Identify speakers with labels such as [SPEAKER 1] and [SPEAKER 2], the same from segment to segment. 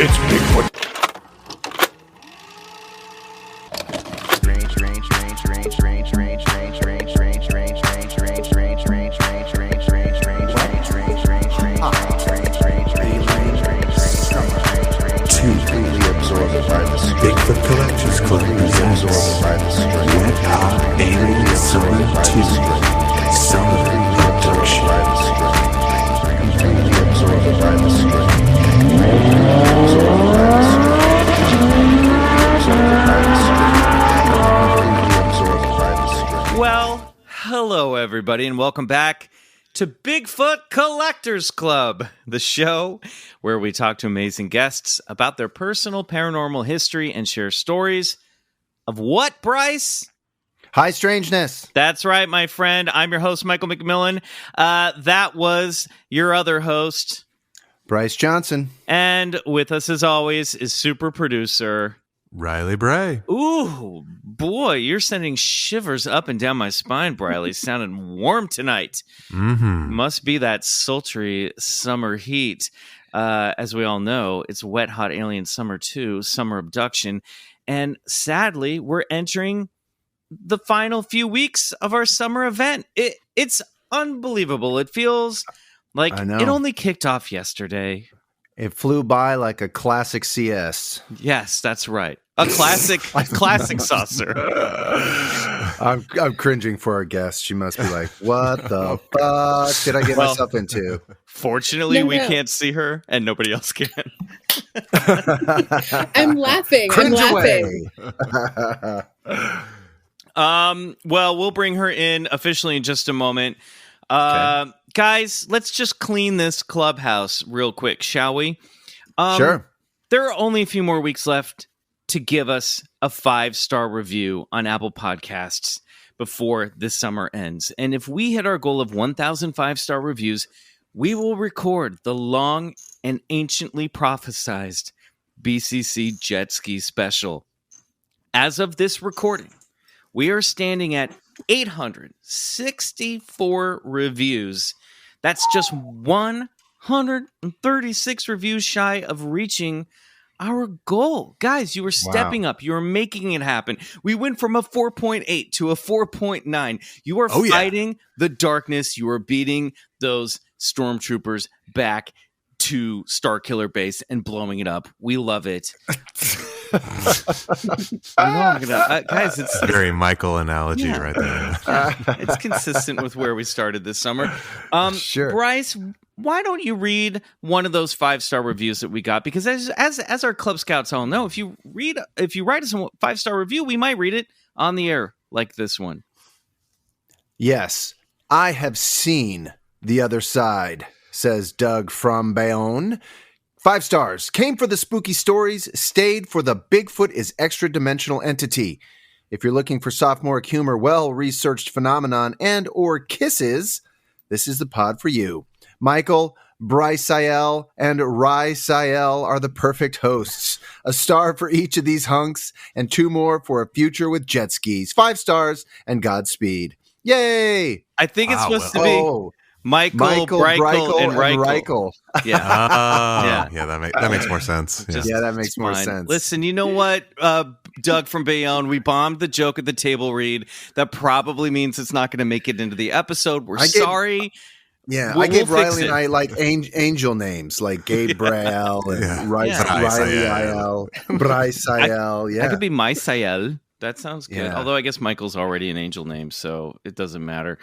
[SPEAKER 1] It's Bigfoot. Bigfoot Collectors Club presents Wet Hot Alien Summer 2 Summoning Abduction.
[SPEAKER 2] Well, hello everybody and welcome back to Bigfoot Collectors Club, the show where we talk to amazing guests about their personal paranormal history and share stories of what, Bryce?
[SPEAKER 3] High strangeness.
[SPEAKER 2] That's right, my friend. I'm your host, Michael McMillan. That was your other host,
[SPEAKER 3] Bryce Johnson.
[SPEAKER 2] And with us, as always, is super producer
[SPEAKER 4] Riley Bray.
[SPEAKER 2] Ooh, boy, you're sending shivers up and down my spine, Briley. Sounding warm tonight.
[SPEAKER 4] Mm-hmm.
[SPEAKER 2] Must be that sultry summer heat. As we all know, it's Wet Hot Alien Summer 2, Summer Abduction. And sadly, we're entering the final few weeks of our summer event. It's unbelievable. It feels like it only kicked off yesterday.
[SPEAKER 3] It flew by like a classic CS.
[SPEAKER 2] Yes, that's right. A classic saucer.
[SPEAKER 3] I'm cringing for our guest. She must be like, what the fuck did I get myself into?
[SPEAKER 2] Fortunately, we can't see her and nobody else can.
[SPEAKER 5] I'm laughing.
[SPEAKER 3] Cringe
[SPEAKER 5] I'm
[SPEAKER 3] laughing.
[SPEAKER 2] Well, we'll bring her in officially in just a moment.
[SPEAKER 3] Okay.
[SPEAKER 2] Guys, let's just clean this clubhouse real quick, shall we?
[SPEAKER 3] Sure.
[SPEAKER 2] There are only a few more weeks left to give us a 5-star review on Apple Podcasts before this summer ends. And if we hit our goal of 1,000 5-star reviews, we will record the long and anciently prophesized BCC Jet Ski Special. As of this recording, we are standing at 864 reviews. That's just 136 reviews shy of reaching our goal. Guys, you are stepping up. You are making it happen. We went from a 4.8 to a 4.9. You are fighting the darkness. You are beating those stormtroopers back to Starkiller Base and blowing it up. We love it. Guys, it's
[SPEAKER 4] a very Michael analogy right there.
[SPEAKER 2] It's consistent with where we started this summer.
[SPEAKER 3] Sure.
[SPEAKER 2] Bryce, why don't you read one of those 5-star reviews that we got? Because as our Club Scouts all know, if you write us a 5-star review, we might read it on the air like this one.
[SPEAKER 3] Yes, I have seen the other side, says Doug from Bayonne. 5 stars. Came for the spooky stories, stayed for the Bigfoot is extra-dimensional entity. If you're looking for sophomoric humor, well-researched phenomenon, and or kisses, this is the pod for you. Michael, Bryce, and Rai are the perfect hosts. A star for each of these hunks, and 2 more for a future with jet skis. 5 stars, and Godspeed. Yay!
[SPEAKER 2] I think it's supposed to be Michael, Brykel, and Reichel.
[SPEAKER 4] Yeah. That makes more sense.
[SPEAKER 3] Yeah, that makes more sense.
[SPEAKER 2] Listen, you know what, Doug from Bayonne, we bombed the joke at the table read. That probably means it's not going to make it into the episode. We're sorry.
[SPEAKER 3] I gave Riley and I like angel names like Gabriel and Riley IL, Bryce IL.
[SPEAKER 2] I could be Mysael. That sounds good.
[SPEAKER 3] Yeah.
[SPEAKER 2] Although I guess Michael's already an angel name, so it doesn't matter.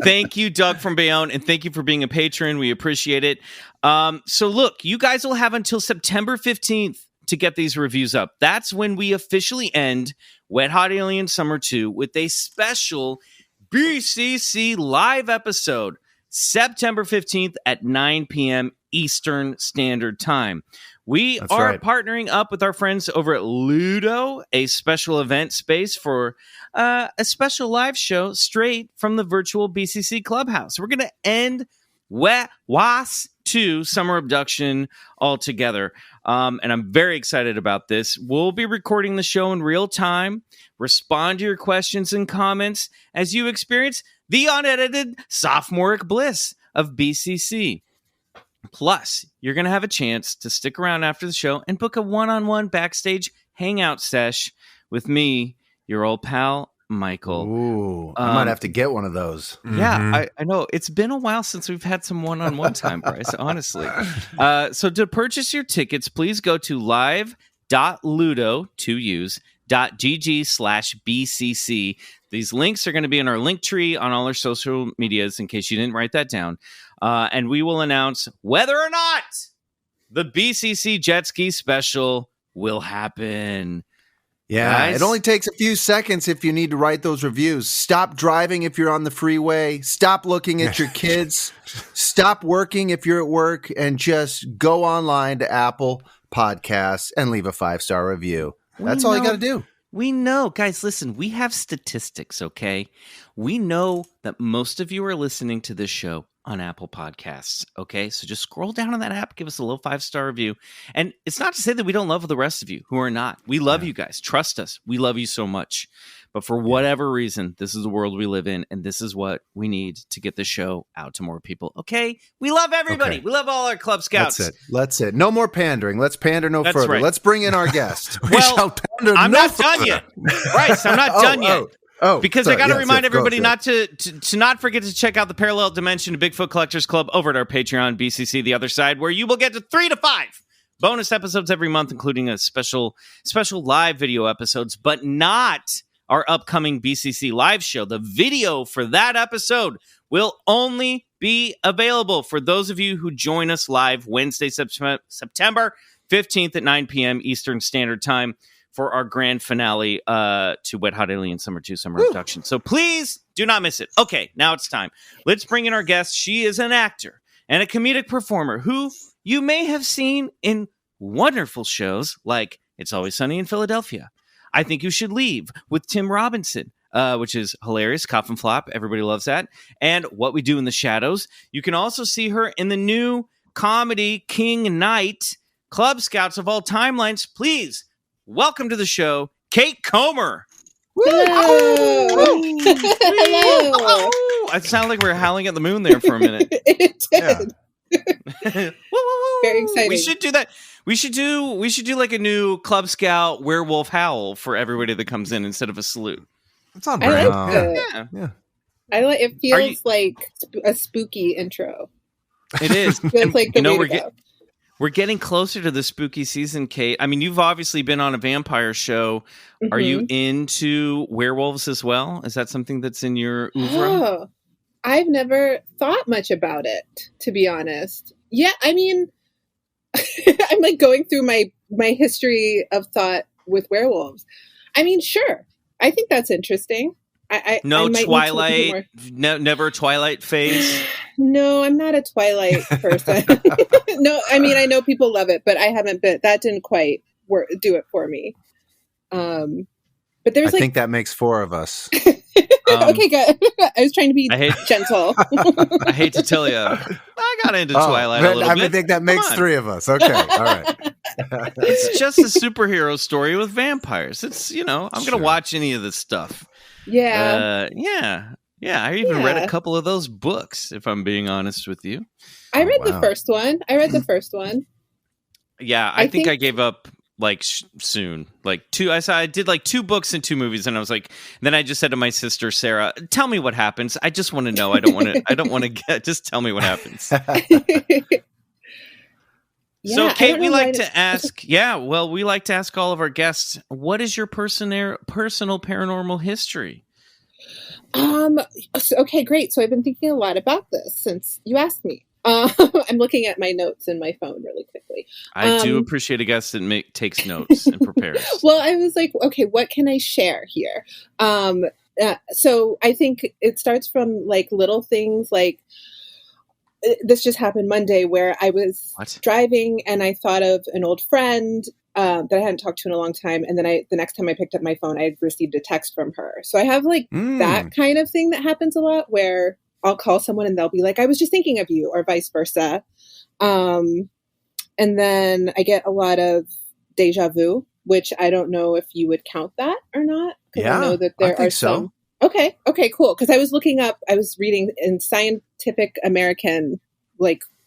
[SPEAKER 2] Thank you, Doug from Bayonne, and thank you for being a patron. We appreciate it. So look, you guys will have until September 15th to get these reviews up. That's when we officially end Wet Hot Alien Summer 2 with a special BCC live episode, September 15th at 9 p.m. Eastern Standard Time. We are partnering up with our friends over at Ludo, a special event space for a special live show straight from the virtual BCC Clubhouse. We're going to end WAS 2 Summer Abduction altogether. And I'm very excited about this. We'll be recording the show in real time. Respond to your questions and comments as you experience the unedited sophomoric bliss of BCC. Plus, you're going to have a chance to stick around after the show and book a one-on-one backstage hangout sesh with me, your old pal, Michael.
[SPEAKER 3] Ooh, I might have to get one of those.
[SPEAKER 2] Yeah, I know. It's been a while since we've had some one-on-one time, Bryce, honestly. So to purchase your tickets, please go to live.ludo.gg/BCC. These links are going to be in our link tree on all our social medias in case you didn't write that down. And we will announce whether or not the BCC Jet Ski Special will happen.
[SPEAKER 3] Yeah,
[SPEAKER 2] Guys?
[SPEAKER 3] It only takes a few seconds if you need to write those reviews. Stop driving if you're on the freeway. Stop looking at your kids. Stop working if you're at work, and just go online to Apple Podcasts and leave a 5-star review. That's all you got to do.
[SPEAKER 2] We know. Guys, listen, we have statistics, okay? We know that most of you are listening to this show on Apple Podcasts, okay? So just scroll down on that app, give us a little 5-star review. And it's not to say that we don't love the rest of you who are not. We love you guys. Trust us. We love you so much. But for whatever reason, this is the world we live in, and this is what we need to get the show out to more people, okay? We love everybody.
[SPEAKER 3] Okay.
[SPEAKER 2] We love all our Club Scouts.
[SPEAKER 3] That's it. No more pandering. Let's pander no further.
[SPEAKER 2] Right.
[SPEAKER 3] Let's bring in our guest.
[SPEAKER 2] Well, I'm not done yet. Bryce, I'm not done yet. Because
[SPEAKER 3] sorry,
[SPEAKER 2] I got to
[SPEAKER 3] yes,
[SPEAKER 2] remind
[SPEAKER 3] yes,
[SPEAKER 2] everybody
[SPEAKER 3] go.
[SPEAKER 2] not to not forget to check out the Parallel Dimension of Bigfoot Collectors Club over at our Patreon, BCC The Other Side, where you will get to 3 to 5 bonus episodes every month, including a special live video episodes, but not our upcoming BCC live show. The video for that episode will only be available for those of you who join us live Wednesday, September 15th at 9 p.m. Eastern Standard Time for our grand finale to Wet Hot Alien Summer 2 Summer Abduction. So please do not miss it. Okay, now it's time. Let's bring in our guest. She is an actor and a comedic performer who you may have seen in wonderful shows like It's Always Sunny in Philadelphia, I Think You Should Leave with Tim Robinson, which is hilarious. Coffin Flop. Everybody loves that. And What We Do in the Shadows. You can also see her in the new comedy King Knight. Club Scouts of all timelines, please welcome to the show, Kate Comer.
[SPEAKER 5] Hello. Hello.
[SPEAKER 2] I sound like we're howling at the moon there for a minute.
[SPEAKER 5] It did. Very exciting.
[SPEAKER 2] We should do that. We should do like a new Club Scout werewolf howl for everybody that comes in instead of a salute.
[SPEAKER 4] It's on
[SPEAKER 5] I
[SPEAKER 4] brand.
[SPEAKER 5] like it.
[SPEAKER 2] Yeah.
[SPEAKER 5] I like. It feels like a spooky intro.
[SPEAKER 2] It is.
[SPEAKER 5] Feels like the way to go.
[SPEAKER 2] We're getting closer to the spooky season, Kate. I mean, you've obviously been on a vampire show. Mm-hmm. Are you into werewolves as well? Is that something that's in your oeuvre?
[SPEAKER 5] Oh, I've never thought much about it, to be honest. Yeah, I mean, I'm like going through my history of thought with werewolves. I mean, sure. I think that's interesting.
[SPEAKER 2] No
[SPEAKER 5] I might
[SPEAKER 2] Twilight, never Twilight phase.
[SPEAKER 5] No, I'm not a Twilight person. No, I mean, I know people love it, but I haven't been. That didn't quite do it for me. But there's
[SPEAKER 3] I think that makes 4 of us.
[SPEAKER 5] Okay, good. I was trying to be gentle.
[SPEAKER 2] I hate to tell you, I got into Twilight a little bit.
[SPEAKER 3] I think that makes 3 of us. Okay, all right.
[SPEAKER 2] It's just a superhero story with vampires. It's, I'm going to watch any of this stuff.
[SPEAKER 5] Yeah.
[SPEAKER 2] Yeah. I even read a couple of those books, if I'm being honest with you.
[SPEAKER 5] I read the first one.
[SPEAKER 2] Yeah, I think I gave up soon. I did 2 books and 2 movies, and I was like, then I just said to my sister Sarah, "Tell me what happens. I just want to know. I don't want to get. Just tell me what happens." So, Kate, we like to ask. Yeah, well, we like to ask all of our guests, what is your personal paranormal history?
[SPEAKER 5] Okay, great. So I've been thinking a lot about this since you asked me. I'm looking at my notes in my phone really quickly.
[SPEAKER 2] I do appreciate a guest that takes notes and prepares.
[SPEAKER 5] Well, I was like, okay, what can I share here? So I think it starts from little things like this just happened Monday where I was driving and I thought of an old friend that I hadn't talked to in a long time. And then the next time I picked up my phone, I had received a text from her. So I have that kind of thing that happens a lot where I'll call someone and they'll be like, I was just thinking of you, or vice versa. And then I get a lot of Deja Vu, which I don't know if you would count that or not.
[SPEAKER 3] Yeah,
[SPEAKER 5] I know that there are some. Okay, cool. Because I was reading in Scientific American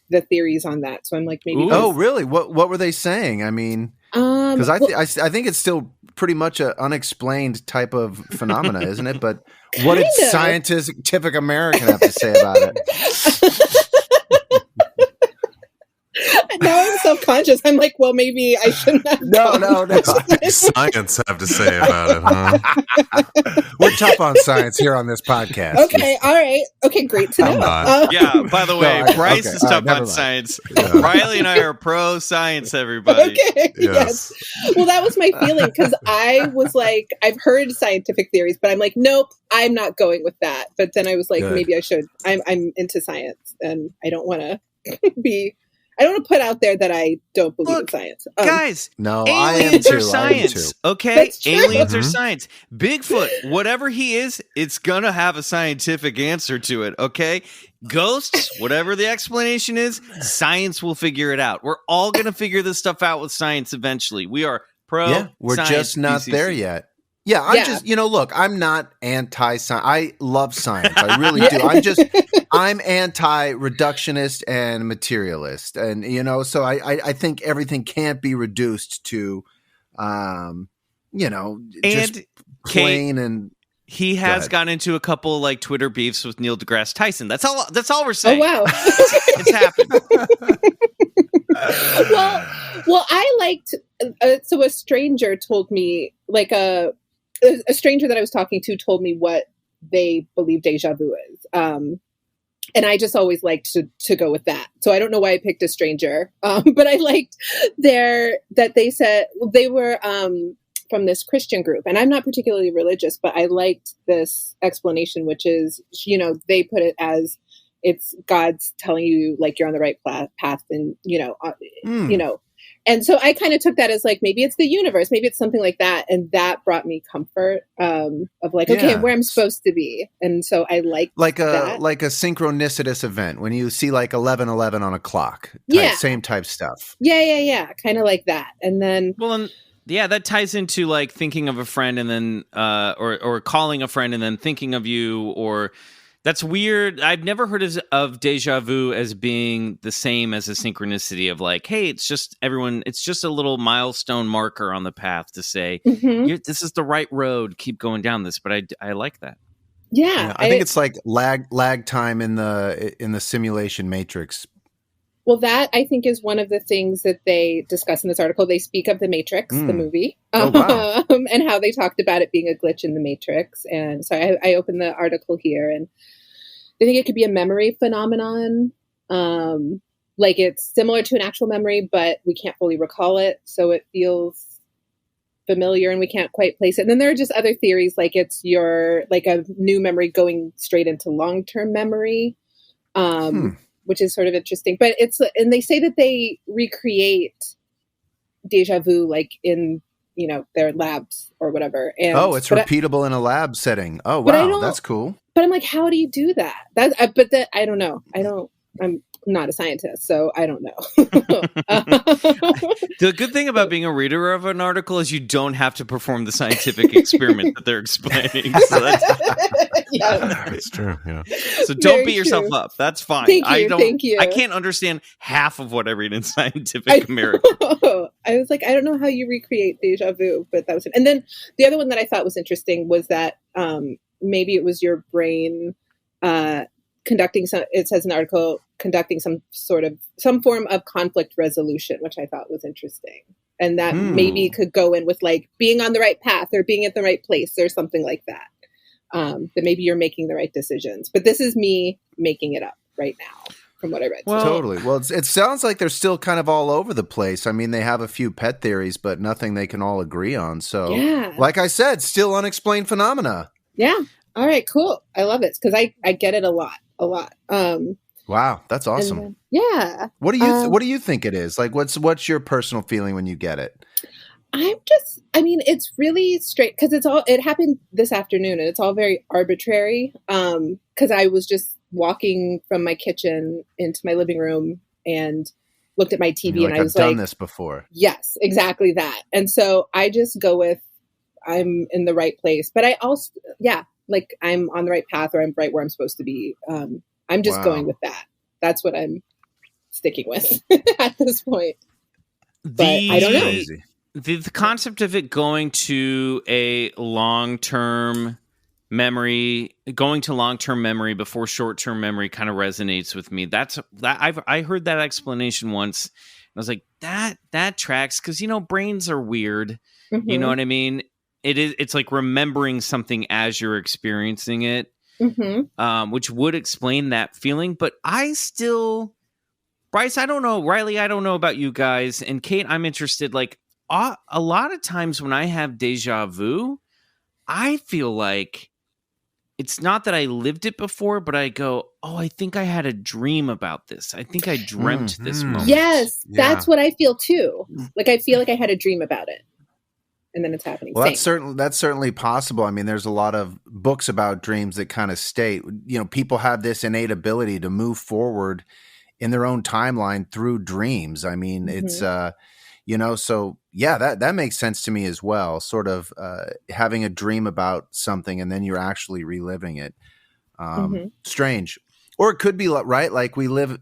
[SPEAKER 5] the theories on that. So I'm like, maybe.
[SPEAKER 3] Oh, really? What were they saying? I mean, because I think it's still pretty much an unexplained type of phenomena, isn't it? But what did Scientific American have to say about it?
[SPEAKER 5] Now I'm self-conscious. I'm like, well, maybe I shouldn't have.
[SPEAKER 3] No.
[SPEAKER 4] Science have to say about it, huh?
[SPEAKER 3] We're tough on science here on this podcast.
[SPEAKER 5] Okay, all right. Okay, great to know.
[SPEAKER 2] Yeah, by the way, Bryce is tough on
[SPEAKER 3] mind.
[SPEAKER 2] science. Yeah. Riley and I are pro-science, everybody.
[SPEAKER 5] Okay, yes. Well, that was my feeling, because I was like, I've heard scientific theories, but I'm like, nope, I'm not going with that. But then I was like, maybe I should. I'm into science, and I don't want to I don't want to put out there that I don't believe in science.
[SPEAKER 2] Guys,
[SPEAKER 3] no,
[SPEAKER 2] aliens are science. Okay, aliens are
[SPEAKER 3] Mm-hmm.
[SPEAKER 2] science. Bigfoot, whatever he is, it's gonna have a scientific answer to it. Okay, ghosts, whatever the explanation is, science will figure it out. We're all gonna figure this stuff out with science eventually. We are pro.
[SPEAKER 3] Yeah, we're just not
[SPEAKER 2] BCC.
[SPEAKER 3] there yet. Yeah, I'm just, look, I'm not anti-science. I love science. I really do. I'm anti-reductionist and materialist. And, so I think everything can't be reduced to, just plain and...
[SPEAKER 2] He has gotten into a couple like Twitter beefs with Neil deGrasse Tyson. That's all we're saying.
[SPEAKER 5] Oh, wow.
[SPEAKER 2] It's happened.
[SPEAKER 5] Well, I liked, so a stranger told me, like a stranger that I was talking to told me what they believe Deja Vu is. And I just always liked to go with that. So I don't know why I picked a stranger. But I liked that they said they were from this Christian group. And I'm not particularly religious, but I liked this explanation, which is, they put it as it's God's telling you like you're on the right path, and and so I kind of took that as like, maybe it's the universe, maybe it's something like that. And that brought me comfort of like, okay, where I'm supposed to be. And so I like
[SPEAKER 3] a synchronicitous event when you see like 11:11 on a clock. Same type stuff.
[SPEAKER 5] Yeah. Kind of like that. And then,
[SPEAKER 2] that ties into like thinking of a friend and then, or calling a friend and then thinking of you, or that's weird. I've never heard of Deja Vu as being the same as a synchronicity of like, hey, it's just a little milestone marker on the path to say, this is the right road, keep going down this. But I like that.
[SPEAKER 5] Yeah.
[SPEAKER 3] I think it's like lag time in the simulation matrix.
[SPEAKER 5] Well, that I think is one of the things that they discuss in this article. They speak of the Matrix, the movie,
[SPEAKER 3] wow.
[SPEAKER 5] And how they talked about it being a glitch in the Matrix. And so I opened the article here, and I think it could be a memory phenomenon. Like it's similar to an actual memory, but we can't fully recall it. So it feels familiar and we can't quite place it. And then there are just other theories, like it's like a new memory going straight into long-term memory. Which is sort of interesting, but and they say that they recreate Deja Vu like in, their labs or whatever. And
[SPEAKER 3] it's repeatable in a lab setting. Oh, wow. That's cool.
[SPEAKER 5] But I'm like, how do you do that? I don't know. I'm not a scientist, so I don't know.
[SPEAKER 2] The good thing about being a reader of an article is you don't have to perform the scientific experiment that they're explaining. So
[SPEAKER 4] It's true. Yeah.
[SPEAKER 2] So don't beat yourself up. That's fine.
[SPEAKER 5] Thank you.
[SPEAKER 2] I can't understand half of what I read in Scientific American.
[SPEAKER 5] I was like, I don't know how you recreate Deja Vu, but that was it. And then the other one that I thought was interesting was that maybe it was your brain conducting it says in the article, conducting some form of conflict resolution, which I thought was interesting. And that maybe could go in with like being on the right path or being at the right place or something like that. That maybe you're making the right decisions. But this is me making it up right now from what I read.
[SPEAKER 3] Well, totally. Well, it sounds like they're still kind of all over the place. I mean, they have a few pet theories, but nothing they can all agree on. So, like I said, still unexplained phenomena.
[SPEAKER 5] Yeah. All right, cool. I love it because I get it a lot.
[SPEAKER 3] Wow, that's awesome.
[SPEAKER 5] Then,
[SPEAKER 3] What do you think it is? Like, what's your personal feeling when you get it?
[SPEAKER 5] It's really straight because it happened this afternoon and it's all very arbitrary. Because I was just walking from my kitchen into my living room and looked at my TV and I was like,
[SPEAKER 3] I've done this before.
[SPEAKER 5] Yes, exactly that. And so I just go with, I'm in the right place, but I also, like I'm on the right path or I'm right where I'm supposed to be. I'm just going with that. That's what I'm sticking with at this point. But I don't know.
[SPEAKER 2] The concept of it going to a long-term memory, going to long-term memory before short-term memory kind of resonates with me. I heard that explanation once. And I was like, that tracks, because, brains are weird.
[SPEAKER 5] Mm-hmm.
[SPEAKER 2] You know what I mean? It's like remembering something as you're experiencing it, which would explain that feeling. But Bryce, I don't know. Riley, I don't know about you guys. And Kate, I'm interested. Like, a lot of times when I have deja vu, I feel like it's not that I lived it before, but I go, oh, I think I had a dream about this. I think I dreamt this moment.
[SPEAKER 5] Yes, that's what I feel too. Like, I feel like I had a dream about it. And then it's happening.
[SPEAKER 3] Well, that's certainly possible. I mean, there's a lot of books about dreams that kind of state, people have this innate ability to move forward in their own timeline through dreams. I mean, it's, so yeah, that makes sense to me as well. Sort of having a dream about something and then you're actually reliving it. Strange. Or it could be right. Like we live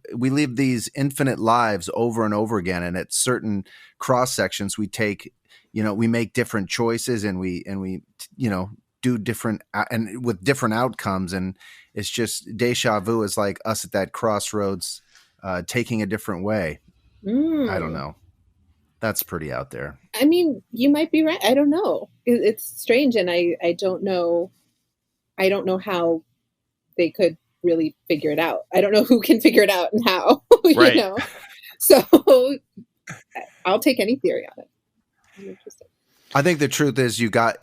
[SPEAKER 3] these infinite lives over and over again. And at certain cross sections, we take, we make different choices and we do different and with different outcomes. And it's just deja vu is like us at that crossroads, taking a different way. I don't know. That's pretty out there.
[SPEAKER 5] I mean, you might be right. I don't know. It's strange. And I don't know. I don't know how they could really figure it out. I don't know who can figure it out and how,
[SPEAKER 2] right.
[SPEAKER 5] So I'll take any theory on it.
[SPEAKER 3] I think the truth is you got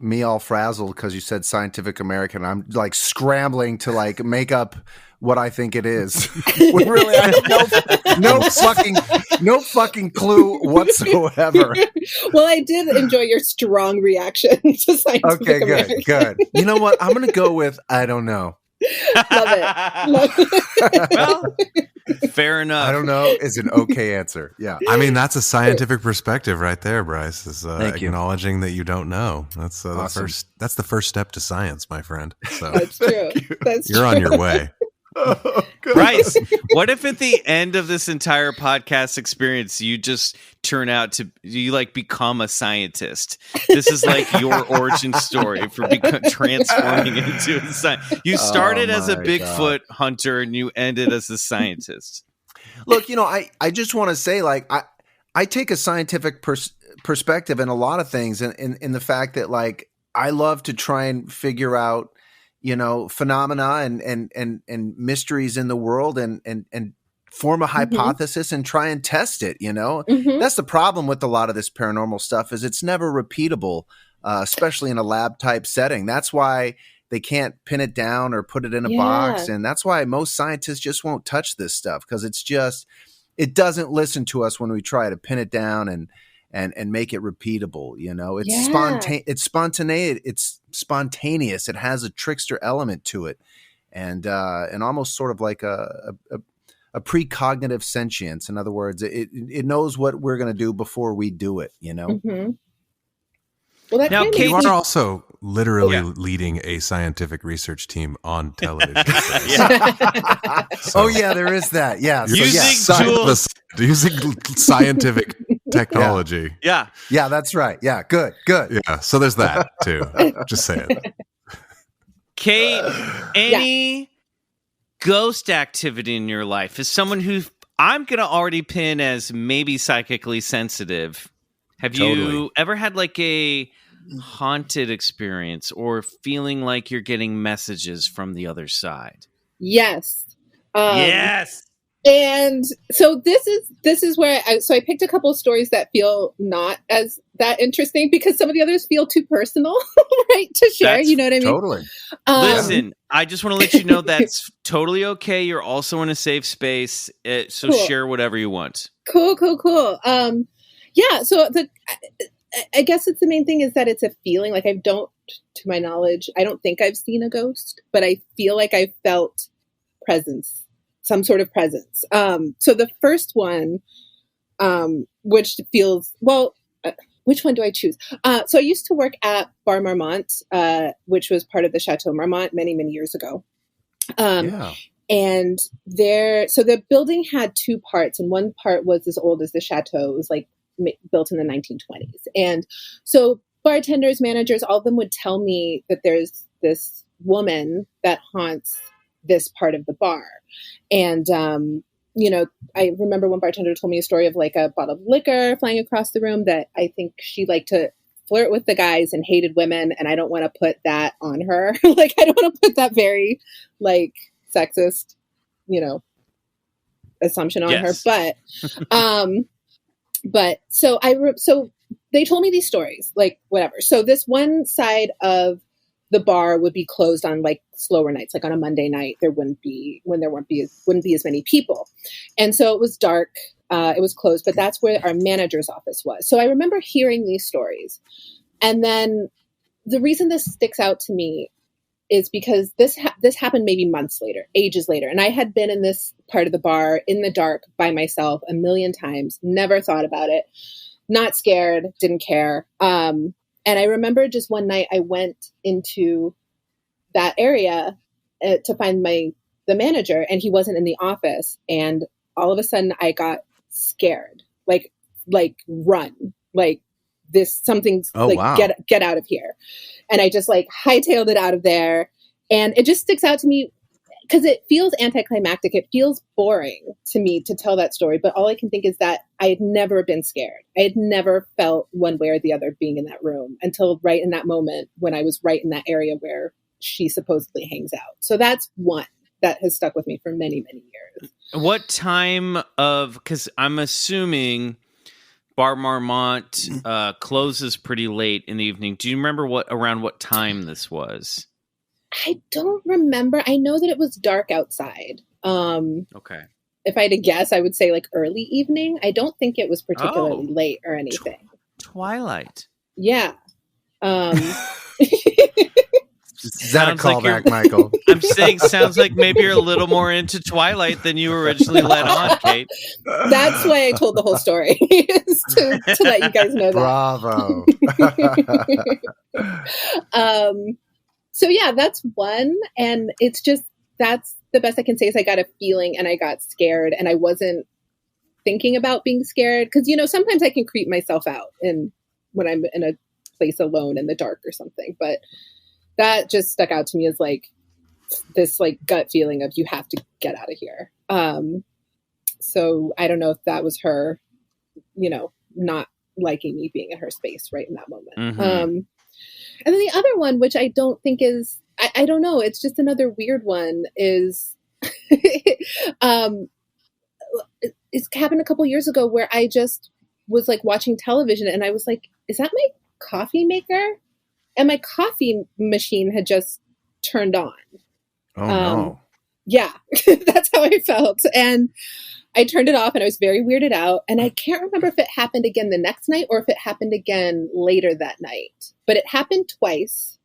[SPEAKER 3] me all frazzled because you said Scientific American. I'm like scrambling to like make up what I think it is. When really I have no fucking clue whatsoever.
[SPEAKER 5] Well, I did enjoy your strong reaction to Scientific American.
[SPEAKER 3] Good. You know what? I'm going to go with I don't know.
[SPEAKER 5] Love it.
[SPEAKER 2] Well, fair enough.
[SPEAKER 3] I don't know is an okay answer. Yeah.
[SPEAKER 4] I mean, that's a scientific perspective right there, Bryce, is acknowledging that you don't know. That's
[SPEAKER 3] awesome.
[SPEAKER 4] the first step to science, my friend. So
[SPEAKER 5] that's true.
[SPEAKER 4] You're on your way.
[SPEAKER 3] Oh,
[SPEAKER 2] Bryce, what if at the end of this entire podcast experience you just turn out to become a scientist? This is like your origin story for transforming into a scientist. You started as a Bigfoot hunter and you ended as a scientist.
[SPEAKER 3] Look, I just want to say, like, I take a scientific perspective in a lot of things, in the fact that, like, I love to try and figure out phenomena and mysteries in the world and form a hypothesis and try and test it. That's the problem with a lot of this paranormal stuff is it's never repeatable, especially in a lab type setting. That's why they can't pin it down or put it in a box. And that's why most scientists just won't touch this stuff because it doesn't listen to us when we try to pin it down and make it repeatable. It's spontaneous. It has a trickster element to it, and almost sort of like a precognitive sentience. In other words, it knows what we're going to do before we do it.
[SPEAKER 5] Well,
[SPEAKER 4] now, Kate, you are also literally leading a scientific research team on television.
[SPEAKER 3] Oh yeah, there is that. Yeah,
[SPEAKER 4] using scientific technology.
[SPEAKER 3] Yeah, that's right. Yeah, good.
[SPEAKER 4] Yeah, so there's that too. Just saying.
[SPEAKER 2] Kate, any ghost activity in your life as someone who I'm going to already pin as maybe psychically sensitive? Have you ever had like a haunted experience or feeling like you're getting messages from the other side?
[SPEAKER 5] Yes.
[SPEAKER 2] Yes.
[SPEAKER 5] And so this is where I picked a couple of stories that feel not as that interesting because some of the others feel too personal, right? To share, you know what I mean?
[SPEAKER 3] Totally.
[SPEAKER 2] Listen, I just want to let you know that's totally okay. You're also in a safe space, so cool. Share whatever you want.
[SPEAKER 5] Cool. Yeah. So I guess it's the main thing is that it's a feeling. Like to my knowledge, I don't think I've seen a ghost, but I feel like I felt presence, some sort of presence. So the first one, which feels, which one do I choose? So I used to work at Bar Marmont, which was part of the Chateau Marmont many, many years ago. And so the building had two parts, and one part was as old as the chateau. It was like built in the 1920s. And so bartenders, managers, all of them would tell me that there's this woman that haunts this part of the bar. And, I remember one bartender told me a story of like a bottle of liquor flying across the room, that I think she liked to flirt with the guys and hated women. And I don't want to put that on her. Like, I don't want to put that very like sexist, assumption on her. But so they told me these stories, like whatever. So this one side of the bar would be closed on like slower nights, like on a Monday night, there wouldn't be as many people. And so it was dark. It was closed, but that's where our manager's office was. So I remember hearing these stories. And then the reason this sticks out to me is because this happened maybe months later, ages later. And I had been in this part of the bar in the dark by myself a million times, never thought about it, not scared, didn't care. And I remember just one night I went into that area to find the manager, and he wasn't in the office. And all of a sudden I got scared, like run, like this, something's wow. Get out of here. And I just like hightailed it out of there. And it just sticks out to me because it feels anticlimactic. It feels boring to me to tell that story. But all I can think is that I had never been scared. I had never felt one way or the other being in that room until right in that moment when I was right in that area where she supposedly hangs out. So that's one that has stuck with me for many, many years.
[SPEAKER 2] What time of, because I'm assuming Bar Marmont closes pretty late in the evening. Do you remember around what time this was?
[SPEAKER 5] I don't remember. I know that it was dark outside.
[SPEAKER 2] Okay.
[SPEAKER 5] If I had to guess, I would say like early evening. I don't think it was particularly late or anything.
[SPEAKER 2] Twilight.
[SPEAKER 5] Yeah.
[SPEAKER 3] Is that a callback, Michael?
[SPEAKER 2] I'm saying sounds like maybe you're a little more into Twilight than you originally let on, Kate.
[SPEAKER 5] That's why I told the whole story, is to let you guys know that.
[SPEAKER 3] Bravo.
[SPEAKER 5] So yeah, that's one. And it's just, that's the best I can say is I got a feeling and I got scared and I wasn't thinking about being scared. Cause sometimes I can creep myself out when I'm in a place alone in the dark or something, but that just stuck out to me as like this like gut feeling of you have to get out of here. So I don't know if that was her, not liking me being in her space right in that moment. Mm-hmm. And then the other one, which I don't think is, I don't know, it's just another weird one, is it's happened a couple years ago where I just was like watching television and I was like, is that my coffee maker? And my coffee machine had just turned on.
[SPEAKER 3] Oh, no.
[SPEAKER 5] Yeah, that's how I felt. And I turned it off and I was very weirded out. And I can't remember if it happened again the next night or if it happened again later that night. But it happened twice.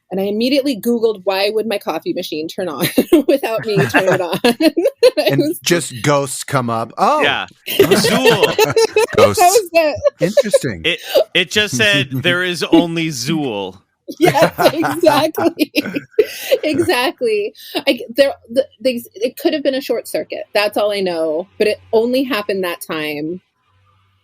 [SPEAKER 5] And I immediately Googled, why would my coffee machine turn on without me turning it on?
[SPEAKER 3] And just ghosts come up. Oh,
[SPEAKER 2] yeah. Zool.
[SPEAKER 3] Ghosts.
[SPEAKER 5] That was it.
[SPEAKER 3] Interesting.
[SPEAKER 2] It just said, there is only Zool.
[SPEAKER 5] Yes, exactly. Exactly. It could have been a short circuit. That's all I know. But it only happened that time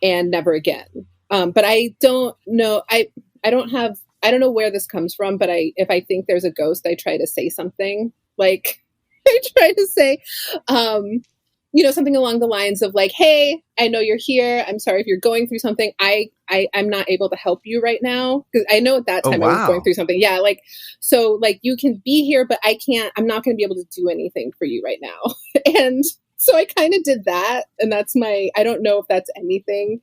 [SPEAKER 5] and never again. But I don't know. I don't know where this comes from, but if I think there's a ghost, I try to say something like, I try to say, something along the lines of like, hey, I know you're here. I'm sorry if you're going through something. I'm not able to help you right now. Cause I know at that time I was going through something. Yeah. Like, so like you can be here, but I'm not going to be able to do anything for you right now. And so I kind of did that. And I don't know if that's anything.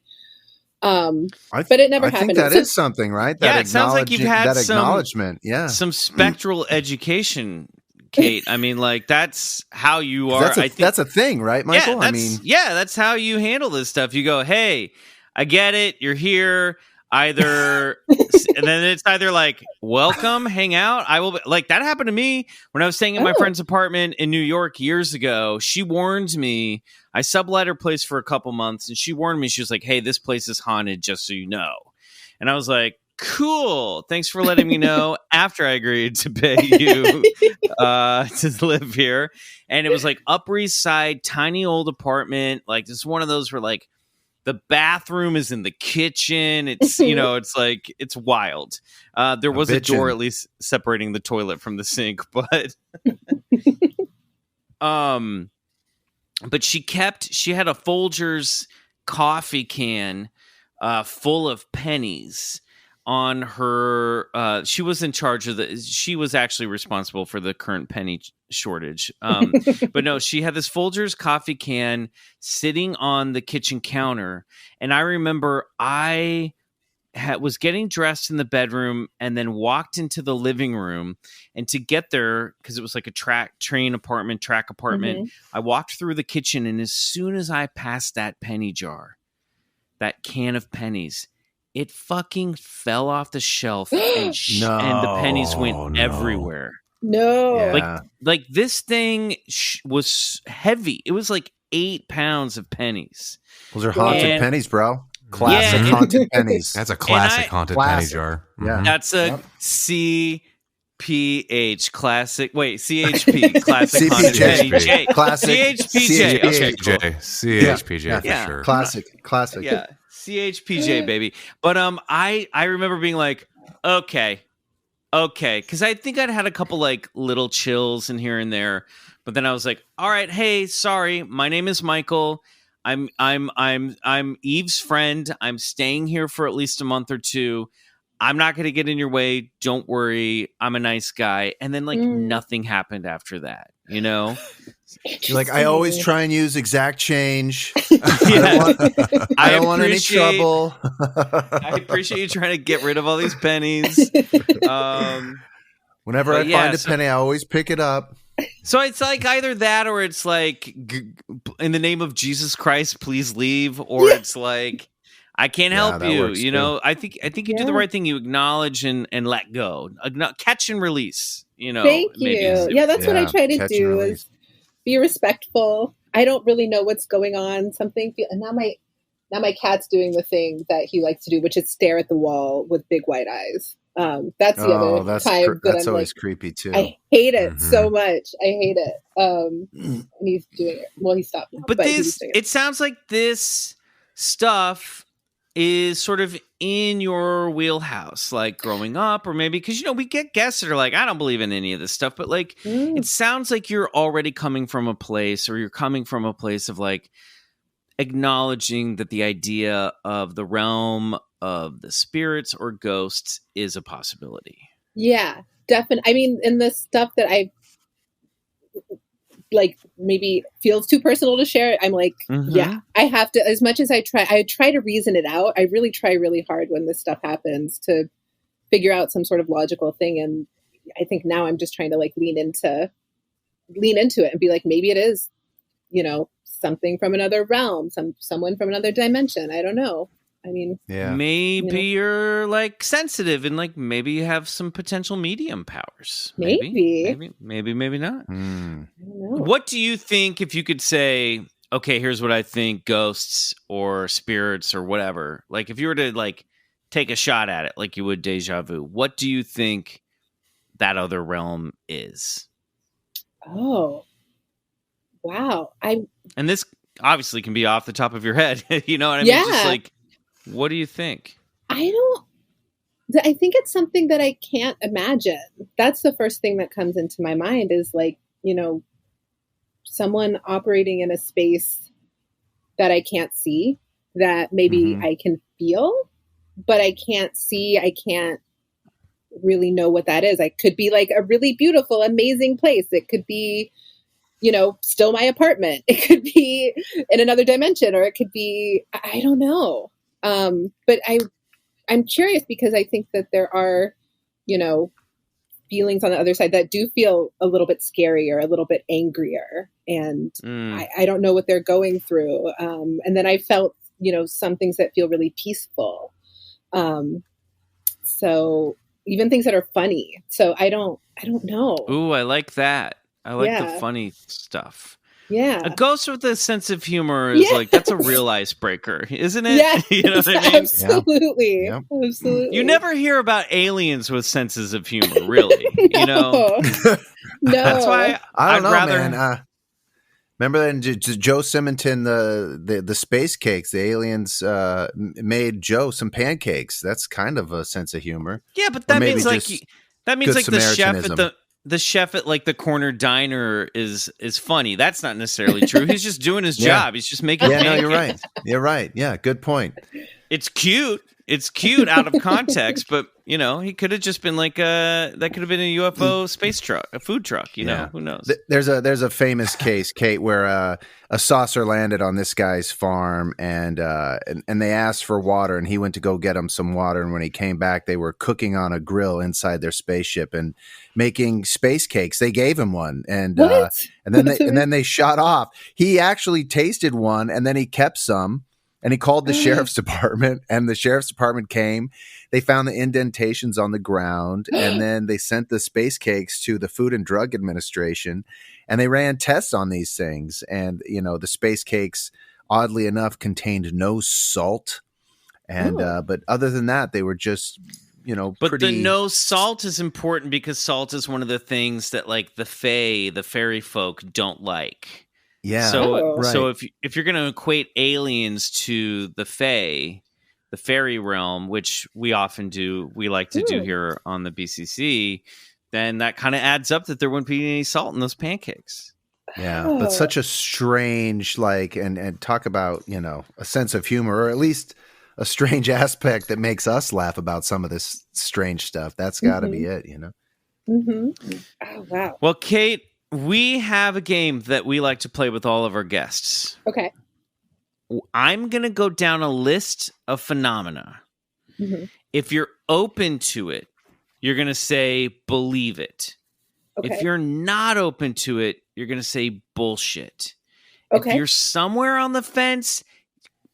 [SPEAKER 5] But it never happened.
[SPEAKER 3] I think that is something, right?
[SPEAKER 2] It sounds like you've had
[SPEAKER 3] that acknowledgement. Yeah.
[SPEAKER 2] Some spectral education, Kate. I mean, like that's how you are.
[SPEAKER 3] That's a thing, right, Michael?
[SPEAKER 2] That's how you handle this stuff. You go, hey, I get it. You're here. And then it's either like, welcome, hang out. I will be, like that happened to me when I was staying in my friend's apartment in New York years ago. She warned me. I sublet her place for a couple months and she warned me. She was like, hey, this place is haunted, just so you know. And I was like, cool. Thanks for letting me know after I agreed to pay you to live here. And it was like Upper East Side, tiny old apartment. Like this is one of those where like the bathroom is in the kitchen. It's, it's like, it's wild. There was a door at least separating the toilet from the sink, but she had a Folgers coffee can full of pennies on her. She was in charge of she was actually responsible for the current penny shortage. But no, she had this Folgers coffee can sitting on the kitchen counter. And I remember I was getting dressed in the bedroom and then walked into the living room. And to get there, because it was like a track apartment, I walked through the kitchen. And as soon as I passed that penny jar, that can of pennies, it fucking fell off the shelf and the pennies went everywhere.
[SPEAKER 5] No.
[SPEAKER 3] Yeah.
[SPEAKER 2] Like this thing was heavy. It was like 8 pounds of pennies.
[SPEAKER 3] Those are haunted pennies, bro. Classic haunted pennies.
[SPEAKER 4] That's a classic haunted penny jar.
[SPEAKER 3] Yeah.
[SPEAKER 2] That's a CPH classic. Wait, CHP classic haunted penny.
[SPEAKER 3] Classic
[SPEAKER 2] CHPJ.
[SPEAKER 4] CHPJ for sure.
[SPEAKER 3] Classic.
[SPEAKER 2] Yeah. CHPJ, baby. But I remember being like, okay, because I think I'd had a couple like little chills in here and there, but then I was like, all right, hey, sorry, my name is Michael. I'm Eve's friend. I'm staying here for at least a month or two. I'm not going to get in your way. Don't worry. I'm a nice guy. And then like nothing happened after that, You're
[SPEAKER 3] like, I always try and use exact change. I don't want any trouble.
[SPEAKER 2] I appreciate you trying to get rid of all these pennies.
[SPEAKER 3] Whenever I find a penny, I always pick it up.
[SPEAKER 2] So it's like either that or it's like, in the name of Jesus Christ, please leave. Or it's like, I can't help you. I think you do the right thing. You acknowledge and let go. Catch and release.
[SPEAKER 5] Thank you. That's what I try to do is be respectful. I don't really know what's going on. And now my cat's doing the thing that he likes to do, which is stare at the wall with big white eyes. That's the other time
[SPEAKER 3] that's
[SPEAKER 5] I'm
[SPEAKER 3] always
[SPEAKER 5] like,
[SPEAKER 3] creepy too.
[SPEAKER 5] I hate it so much. I hate it. And he's doing it. Well, he stopped now,
[SPEAKER 2] but it sounds like this stuff is sort of in your wheelhouse, like growing up, or maybe because we get guests that are like, I don't believe in any of this stuff, but like it sounds like you're already coming from a place, or you're coming from a place of like acknowledging that the idea of the realm of the spirits or ghosts is a possibility.
[SPEAKER 5] Yeah, definitely. I mean, in the stuff that I like maybe feels too personal to share, I'm like, I have to, as much as I try to reason it out. I really try really hard when this stuff happens to figure out some sort of logical thing. And I think now I'm just trying to like lean into it and be like, maybe it is, something from another realm, someone from another dimension. I don't know. I mean,
[SPEAKER 2] maybe you're like sensitive and like maybe you have some potential medium powers.
[SPEAKER 5] Maybe
[SPEAKER 2] not.
[SPEAKER 5] I don't know.
[SPEAKER 2] What do you think if you could say, okay, here's what I think ghosts or spirits or whatever, like if you were to like take a shot at it, like you would Deja Vu, what do you think that other realm is?
[SPEAKER 5] Oh, wow.
[SPEAKER 2] And this obviously can be off the top of your head. You know what I mean? Just like, what do you think?
[SPEAKER 5] I think it's something that I can't imagine. That's the first thing that comes into my mind is like, someone operating in a space that I can't see, that maybe I can feel, but I can't see. I can't really know what that is. I could be like a really beautiful, amazing place. It could be, still my apartment. It could be in another dimension, or it could be, I don't know. But I'm curious because I think that there are, feelings on the other side that do feel a little bit scarier, a little bit angrier. And I don't know what they're going through. And then I felt, some things that feel really peaceful. So even things that are funny. So I don't know.
[SPEAKER 2] Ooh, I like that. I like the funny stuff.
[SPEAKER 5] Yeah.
[SPEAKER 2] A ghost with a sense of humor is like, that's a real icebreaker, isn't it?
[SPEAKER 5] Yeah,
[SPEAKER 2] You know what I mean?
[SPEAKER 5] Absolutely.
[SPEAKER 3] Yeah.
[SPEAKER 5] Absolutely.
[SPEAKER 2] You never hear about aliens with senses of humor, really. You know?
[SPEAKER 5] No.
[SPEAKER 2] That's why
[SPEAKER 3] I don't
[SPEAKER 2] I'd
[SPEAKER 3] know,
[SPEAKER 2] rather...
[SPEAKER 3] man. Remember then Joe Simonton, the space cakes, the aliens made Joe some pancakes. That's kind of a sense of humor.
[SPEAKER 2] Yeah, but that means like
[SPEAKER 3] Good
[SPEAKER 2] the chef at like the corner diner is funny. That's not necessarily true. He's just doing his job. He's just making pancakes.
[SPEAKER 3] No, you're right. You're right. Yeah, good point.
[SPEAKER 2] It's cute. It's cute out of context, but you know, he could have just been like that could have been a UFO space truck, a food truck, you know, who knows?
[SPEAKER 3] There's a famous case, Kate, where a saucer landed on this guy's farm and they asked for water and he went to go get them some water, and when he came back they were cooking on a grill inside their spaceship and making space cakes. They gave him one and then they shot off. He actually tasted one and then he kept some. And he called the sheriff's department, and the sheriff's department came. They found the indentations on the ground, and then they sent the space cakes to the Food and Drug Administration, and they ran tests on these things. And, you know, the space cakes, oddly enough, contained no salt. And but other than that, they were just, you know,
[SPEAKER 2] But the no salt is important because salt is one of the things that, like, the Fae, the fairy folk, don't like.
[SPEAKER 3] Yeah.
[SPEAKER 2] So if you're going to equate aliens to the Fae, the fairy realm, which we often do, we like to do here on the BCC, then that kind of adds up that there wouldn't be any salt in those pancakes.
[SPEAKER 3] Yeah, but such a strange, like, and talk about, you know, a sense of humor, or at least a strange aspect that makes us laugh about some of this strange stuff. That's got to be it, you know?
[SPEAKER 5] Mm-hmm. Oh, wow.
[SPEAKER 2] Well, Kate, we have a game that we like to play with all of our guests.
[SPEAKER 5] Okay.
[SPEAKER 2] I'm going to go down a list of phenomena.
[SPEAKER 5] Mm-hmm.
[SPEAKER 2] If you're open to it, you're going to say, believe it.
[SPEAKER 5] Okay.
[SPEAKER 2] If you're not open to it, you're going to say bullshit.
[SPEAKER 5] Okay.
[SPEAKER 2] If you're somewhere on the fence,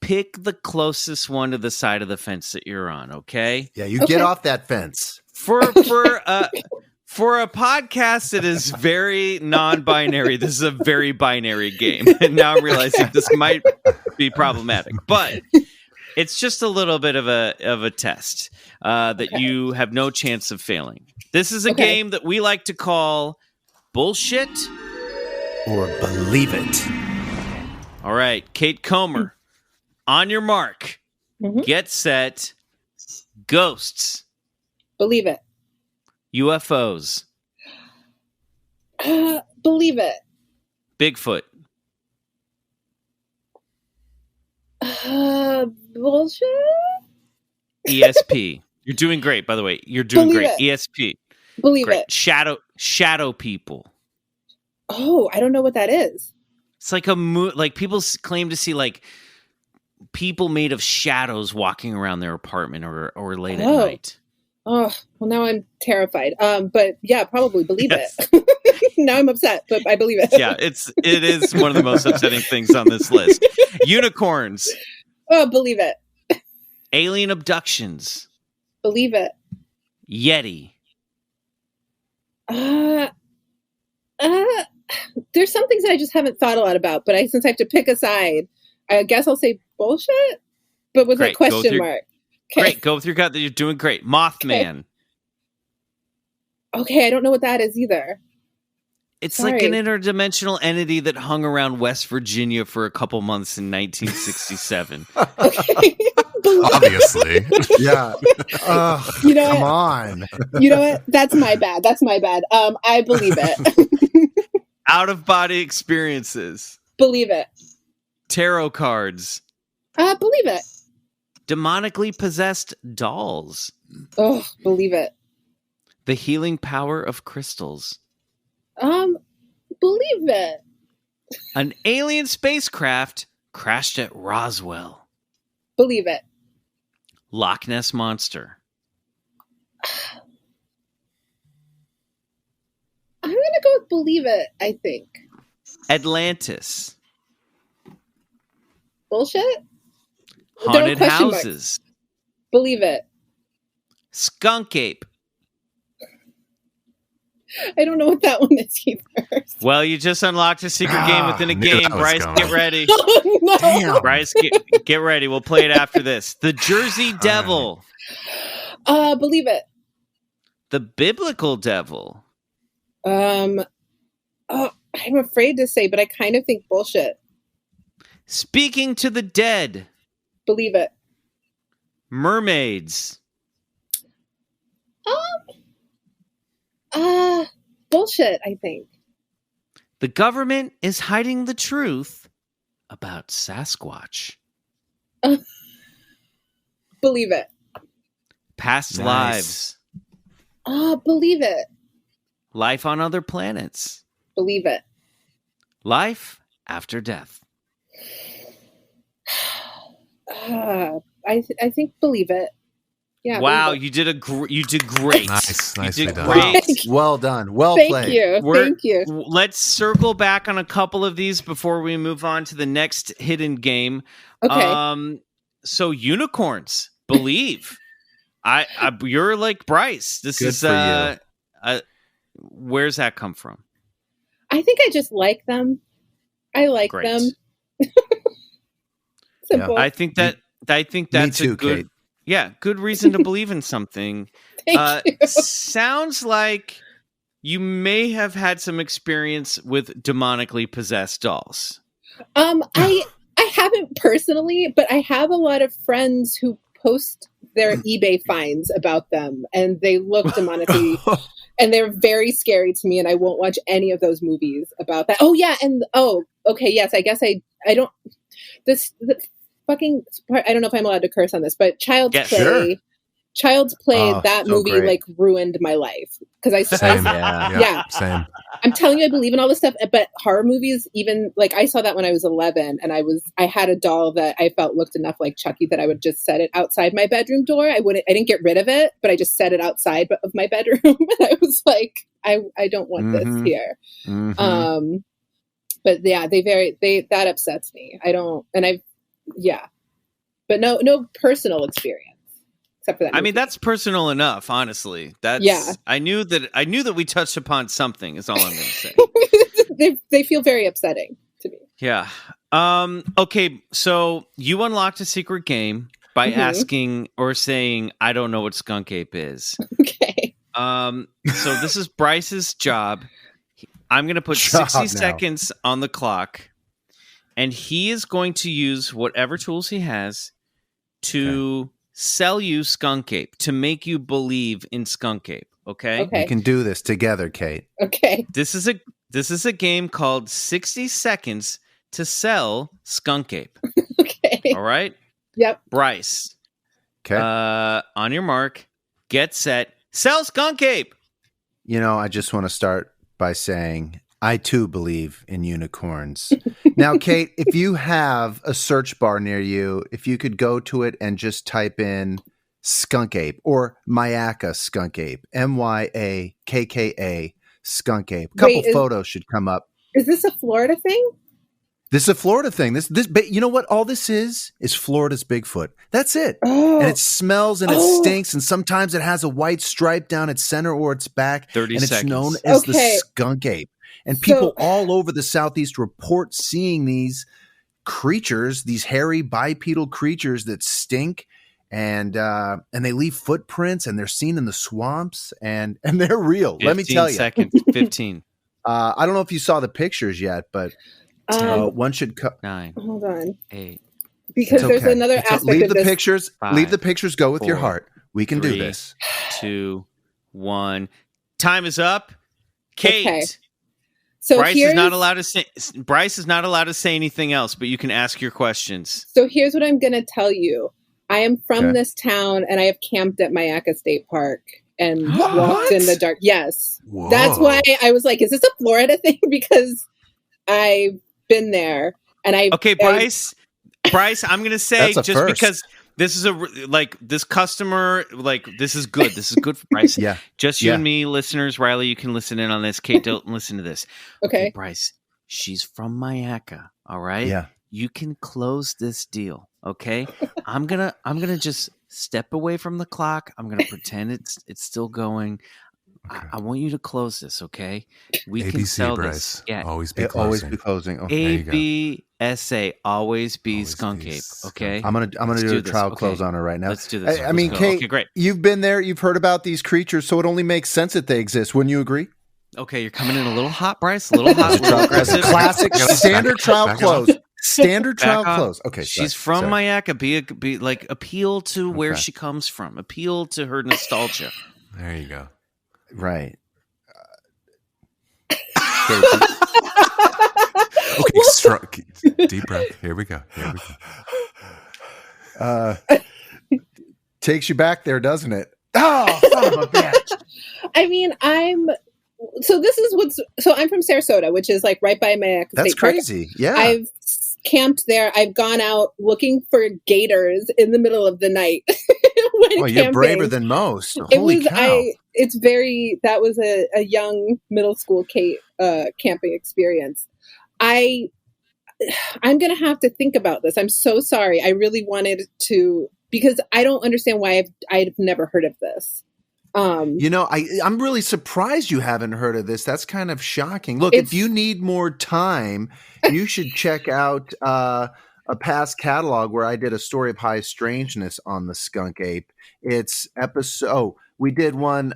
[SPEAKER 2] pick the closest one to the side of the fence that you're on, okay?
[SPEAKER 3] Yeah, you get off that fence.
[SPEAKER 2] For a podcast that is very non-binary, this is a very binary game. And now I'm realizing this might be problematic, but it's just a little bit of a test that you have no chance of failing. This is a game that we like to call bullshit
[SPEAKER 3] or believe it.
[SPEAKER 2] All right, Kate Comer, on your mark, get set, ghosts.
[SPEAKER 5] Believe it.
[SPEAKER 2] UFOs.
[SPEAKER 5] Believe it.
[SPEAKER 2] Bigfoot.
[SPEAKER 5] Bullshit.
[SPEAKER 2] ESP. You're doing great, by the way. You're doing
[SPEAKER 5] Believe
[SPEAKER 2] great.
[SPEAKER 5] it.
[SPEAKER 2] ESP.
[SPEAKER 5] Believe
[SPEAKER 2] great.
[SPEAKER 5] it.
[SPEAKER 2] Shadow people.
[SPEAKER 5] Oh, I don't know what that is.
[SPEAKER 2] It's like like people claim to see like people made of shadows walking around their apartment or late at night.
[SPEAKER 5] Oh, well, now I'm terrified. But yeah, probably believe it. Now I'm upset, but I believe it.
[SPEAKER 2] Yeah, it is one of the most upsetting things on this list. Unicorns.
[SPEAKER 5] Oh, believe it.
[SPEAKER 2] Alien abductions.
[SPEAKER 5] Believe it.
[SPEAKER 2] Yeti.
[SPEAKER 5] There's some things that I just haven't thought a lot about, but since I have to pick a side, I guess I'll say bullshit, but with a question mark. Okay.
[SPEAKER 2] Great, go with your gut. You're doing great. Mothman.
[SPEAKER 5] Okay, I don't know what that is either.
[SPEAKER 2] It's like an interdimensional entity that hung around West Virginia for a couple months in 1967.
[SPEAKER 5] Okay.
[SPEAKER 4] Obviously.
[SPEAKER 3] Yeah.
[SPEAKER 5] You know
[SPEAKER 3] come on.
[SPEAKER 5] You know what? That's my bad. I believe it.
[SPEAKER 2] Out-of-body experiences.
[SPEAKER 5] Believe it.
[SPEAKER 2] Tarot cards.
[SPEAKER 5] Believe it.
[SPEAKER 2] Demonically possessed dolls.
[SPEAKER 5] Oh, believe it.
[SPEAKER 2] The healing power of crystals.
[SPEAKER 5] Believe it.
[SPEAKER 2] An alien spacecraft crashed at Roswell.
[SPEAKER 5] Believe it.
[SPEAKER 2] Loch Ness Monster.
[SPEAKER 5] I'm going to go with believe it, I think.
[SPEAKER 2] Atlantis.
[SPEAKER 5] Bullshit?
[SPEAKER 2] Haunted houses.
[SPEAKER 5] Marks. Believe it.
[SPEAKER 2] Skunk Ape.
[SPEAKER 5] I don't know what that one is either.
[SPEAKER 2] Well, you just unlocked a secret game within a game. Bryce, get ready.
[SPEAKER 5] Oh, no.
[SPEAKER 3] Damn.
[SPEAKER 2] Bryce, get ready. We'll play it after this. The Jersey Devil.
[SPEAKER 5] Believe it.
[SPEAKER 2] The Biblical Devil.
[SPEAKER 5] I'm afraid to say, but I kind of think bullshit.
[SPEAKER 2] Speaking to the Dead.
[SPEAKER 5] Believe it.
[SPEAKER 2] Mermaids.
[SPEAKER 5] Bullshit, I think.
[SPEAKER 2] The government is hiding the truth about Sasquatch.
[SPEAKER 5] Believe it.
[SPEAKER 2] Past lives.
[SPEAKER 5] Believe it.
[SPEAKER 2] Life on other planets.
[SPEAKER 5] Believe it.
[SPEAKER 2] Life after death.
[SPEAKER 5] I think believe it. Yeah.
[SPEAKER 2] Wow, you did great.
[SPEAKER 4] Nice.
[SPEAKER 2] You
[SPEAKER 4] Nicely
[SPEAKER 2] did
[SPEAKER 4] done.
[SPEAKER 2] great.
[SPEAKER 3] Well done. Well
[SPEAKER 5] Thank
[SPEAKER 3] played.
[SPEAKER 5] you. Thank you.
[SPEAKER 2] Let's circle back on a couple of these before we move on to the next hidden game.
[SPEAKER 5] Okay.
[SPEAKER 2] So unicorns, believe. You're like Bryce. This
[SPEAKER 3] Good
[SPEAKER 2] is
[SPEAKER 3] for you.
[SPEAKER 2] Where's that come from?
[SPEAKER 5] I think I just like them. I like
[SPEAKER 2] Great.
[SPEAKER 5] them. Simple.
[SPEAKER 2] I think that's
[SPEAKER 3] too,
[SPEAKER 2] a good
[SPEAKER 3] Kate.
[SPEAKER 2] good reason to believe in something.
[SPEAKER 5] Thank you.
[SPEAKER 2] Sounds like you may have had some experience with demonically possessed dolls.
[SPEAKER 5] I haven't personally, but I have a lot of friends who post their eBay finds about them, and they look demonically, and they're very scary to me, and I won't watch any of those movies about that. Oh yeah, and okay, yes, I guess I don't. The fucking I don't know if I'm allowed to curse on this, but Child's Play.
[SPEAKER 3] Sure.
[SPEAKER 5] Child's Play, that
[SPEAKER 3] so
[SPEAKER 5] movie
[SPEAKER 3] great.
[SPEAKER 5] like ruined my life because
[SPEAKER 4] Same.
[SPEAKER 5] Yeah.
[SPEAKER 4] Same.
[SPEAKER 5] I'm telling you, I believe in all this stuff, but horror movies, even like I saw that when I was 11, and I had a doll that I felt looked enough like Chucky that I would just set it outside my bedroom door. I didn't get rid of it, but I just set it outside of my bedroom. And I was like, I don't want this here.
[SPEAKER 3] Mm-hmm.
[SPEAKER 5] But yeah, that upsets me. But no personal experience. Except for that.
[SPEAKER 2] I mean, that's personal enough, honestly. I knew that we touched upon something, is all I'm going to say.
[SPEAKER 5] they feel very upsetting to me.
[SPEAKER 2] Yeah. Okay, so you unlocked a secret game by asking or saying, I don't know what Skunk Ape is.
[SPEAKER 5] Okay.
[SPEAKER 2] So this is Bryce's job. I'm going to put 60 seconds on the clock, and he is going to use whatever tools he has to sell you Skunk Ape, to make you believe in Skunk Ape. Okay.
[SPEAKER 3] We can do this together, Kate.
[SPEAKER 5] Okay.
[SPEAKER 2] This is a game called 60 Seconds to Sell Skunk Ape.
[SPEAKER 5] Okay.
[SPEAKER 2] All right.
[SPEAKER 5] Yep.
[SPEAKER 2] Bryce.
[SPEAKER 3] Okay.
[SPEAKER 2] On your mark, get set, sell Skunk Ape.
[SPEAKER 3] I just want to start by saying I too believe in unicorns. Now, Kate, if you have a search bar near you, if you could go to it and just type in Skunk Ape or Myakka Skunk Ape, MYAKKA Skunk Ape. A couple photos should come up.
[SPEAKER 5] Is this a Florida thing?
[SPEAKER 3] This is a Florida thing. But you know what? All this is Florida's Bigfoot. That's it.
[SPEAKER 5] Oh.
[SPEAKER 3] And it smells and it stinks, and sometimes it has a white stripe down its center or its back.
[SPEAKER 2] 30
[SPEAKER 3] and
[SPEAKER 2] seconds.
[SPEAKER 3] It's known as the Skunk Ape. And people all over the Southeast report seeing these creatures, these hairy bipedal creatures that stink, and they leave footprints, and they're seen in the swamps, and they're real. Let me tell you.
[SPEAKER 2] 15 seconds. 15.
[SPEAKER 3] I don't know if you saw the pictures yet, but one should
[SPEAKER 2] 9.
[SPEAKER 5] Hold on.
[SPEAKER 2] 8.
[SPEAKER 5] Because there's another aspect
[SPEAKER 3] leave
[SPEAKER 5] of
[SPEAKER 3] the
[SPEAKER 5] this.
[SPEAKER 3] pictures.
[SPEAKER 2] 5,
[SPEAKER 3] leave the pictures. Go with your
[SPEAKER 2] 4,
[SPEAKER 3] heart. We can
[SPEAKER 2] 3,
[SPEAKER 3] do this.
[SPEAKER 2] 2, 1. Time is up. Kate.
[SPEAKER 5] Okay. So
[SPEAKER 2] Bryce is not allowed to say anything else, but you can ask your questions.
[SPEAKER 5] So here's what I'm going to tell you. I am from this town, and I have camped at Myakka State Park and walked in the dark. Yes.
[SPEAKER 3] Whoa.
[SPEAKER 5] That's why I was like, is this a Florida thing? Because I've been there, and
[SPEAKER 2] Okay, Bryce, I'm going to say just
[SPEAKER 3] first.
[SPEAKER 2] because this is this customer, this is good. This is good for Bryce.
[SPEAKER 3] Yeah.
[SPEAKER 2] Just you and me, listeners. Riley, you can listen in on this. Kate, don't listen to this.
[SPEAKER 5] Okay.
[SPEAKER 2] Bryce, she's from Myakka. All right.
[SPEAKER 3] Yeah.
[SPEAKER 2] You can close this deal. Okay. I'm gonna just step away from the clock. I'm gonna pretend it's still going.
[SPEAKER 4] Okay.
[SPEAKER 2] I want you to close this, okay? We
[SPEAKER 4] ABC,
[SPEAKER 2] can sell
[SPEAKER 4] Bryce.
[SPEAKER 2] this. Yeah.
[SPEAKER 4] Always be closing.
[SPEAKER 3] Always be closing. Okay.
[SPEAKER 2] ABSA, always be
[SPEAKER 4] Always
[SPEAKER 2] Skunk
[SPEAKER 4] be
[SPEAKER 2] Ape,
[SPEAKER 4] Skunk
[SPEAKER 2] okay?
[SPEAKER 3] I'm gonna do a trial
[SPEAKER 2] Okay.
[SPEAKER 3] close on her right now.
[SPEAKER 2] Let's do this.
[SPEAKER 3] I mean,
[SPEAKER 2] Let's go.
[SPEAKER 3] Kate,
[SPEAKER 2] Okay, great.
[SPEAKER 3] you've been there. You've heard about these creatures, so it only makes sense that they exist. Wouldn't you agree?
[SPEAKER 2] Okay, you're coming in a little hot, Bryce. A little hot, a little
[SPEAKER 3] That's a
[SPEAKER 2] aggressive.
[SPEAKER 3] classic standard trial
[SPEAKER 4] back
[SPEAKER 3] close. Standard trial
[SPEAKER 2] Back off.
[SPEAKER 3] close. Okay,
[SPEAKER 2] She's from Mayaka. Be like appeal to where she comes from. Appeal to her nostalgia.
[SPEAKER 4] There you go.
[SPEAKER 3] Right.
[SPEAKER 4] Okay, deep breath. Here we go.
[SPEAKER 3] Takes you back there, doesn't it? Oh, son of a bitch.
[SPEAKER 5] I mean, I'm from Sarasota, which is like right by Mayaka
[SPEAKER 3] That's
[SPEAKER 5] State Park.
[SPEAKER 3] crazy. Yeah.
[SPEAKER 5] I've camped there. I've gone out looking for gators in the middle of the night.
[SPEAKER 3] Well, you're braver than most. Holy cow.
[SPEAKER 5] That was a young middle school camping experience. I'm going to have to think about this. I'm so sorry. I really wanted to, because I don't understand why I've never heard of this.
[SPEAKER 3] I'm really surprised you haven't heard of this. That's kind of shocking. Look, if you need more time, you should check out a past catalog where I did a story of high strangeness on the Skunk Ape. It's we did one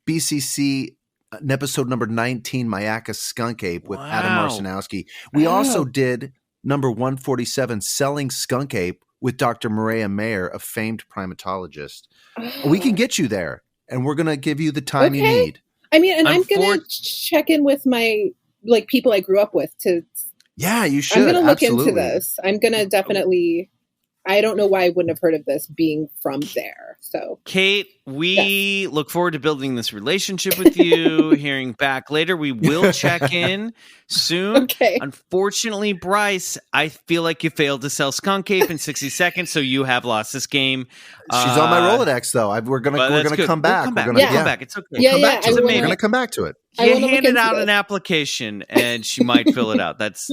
[SPEAKER 3] BCC an episode number 19, Mayaka Skunk Ape with Adam Marcinowski. We also did number 147, Selling Skunk Ape with Dr. Maria Mayer, a famed primatologist. We can get you there, and we're going to give you the time you need.
[SPEAKER 5] I mean, and I'm going to check in with my people I grew up with to.
[SPEAKER 3] Yeah, you should.
[SPEAKER 5] I'm going to look into this. I'm going to definitely. I don't know why I wouldn't have heard of this being from there. So,
[SPEAKER 2] Kate, we look forward to building this relationship with you, hearing back later. We will check in soon.
[SPEAKER 5] Okay.
[SPEAKER 2] Unfortunately, Bryce, I feel like you failed to sell Skunk Ape in 60 seconds, so you have lost this game.
[SPEAKER 3] She's on my Rolodex, though. We're gonna come back.
[SPEAKER 2] We'll come back. It's okay.
[SPEAKER 3] We're gonna come back to it.
[SPEAKER 2] You handed out an application, and she might fill it out. That's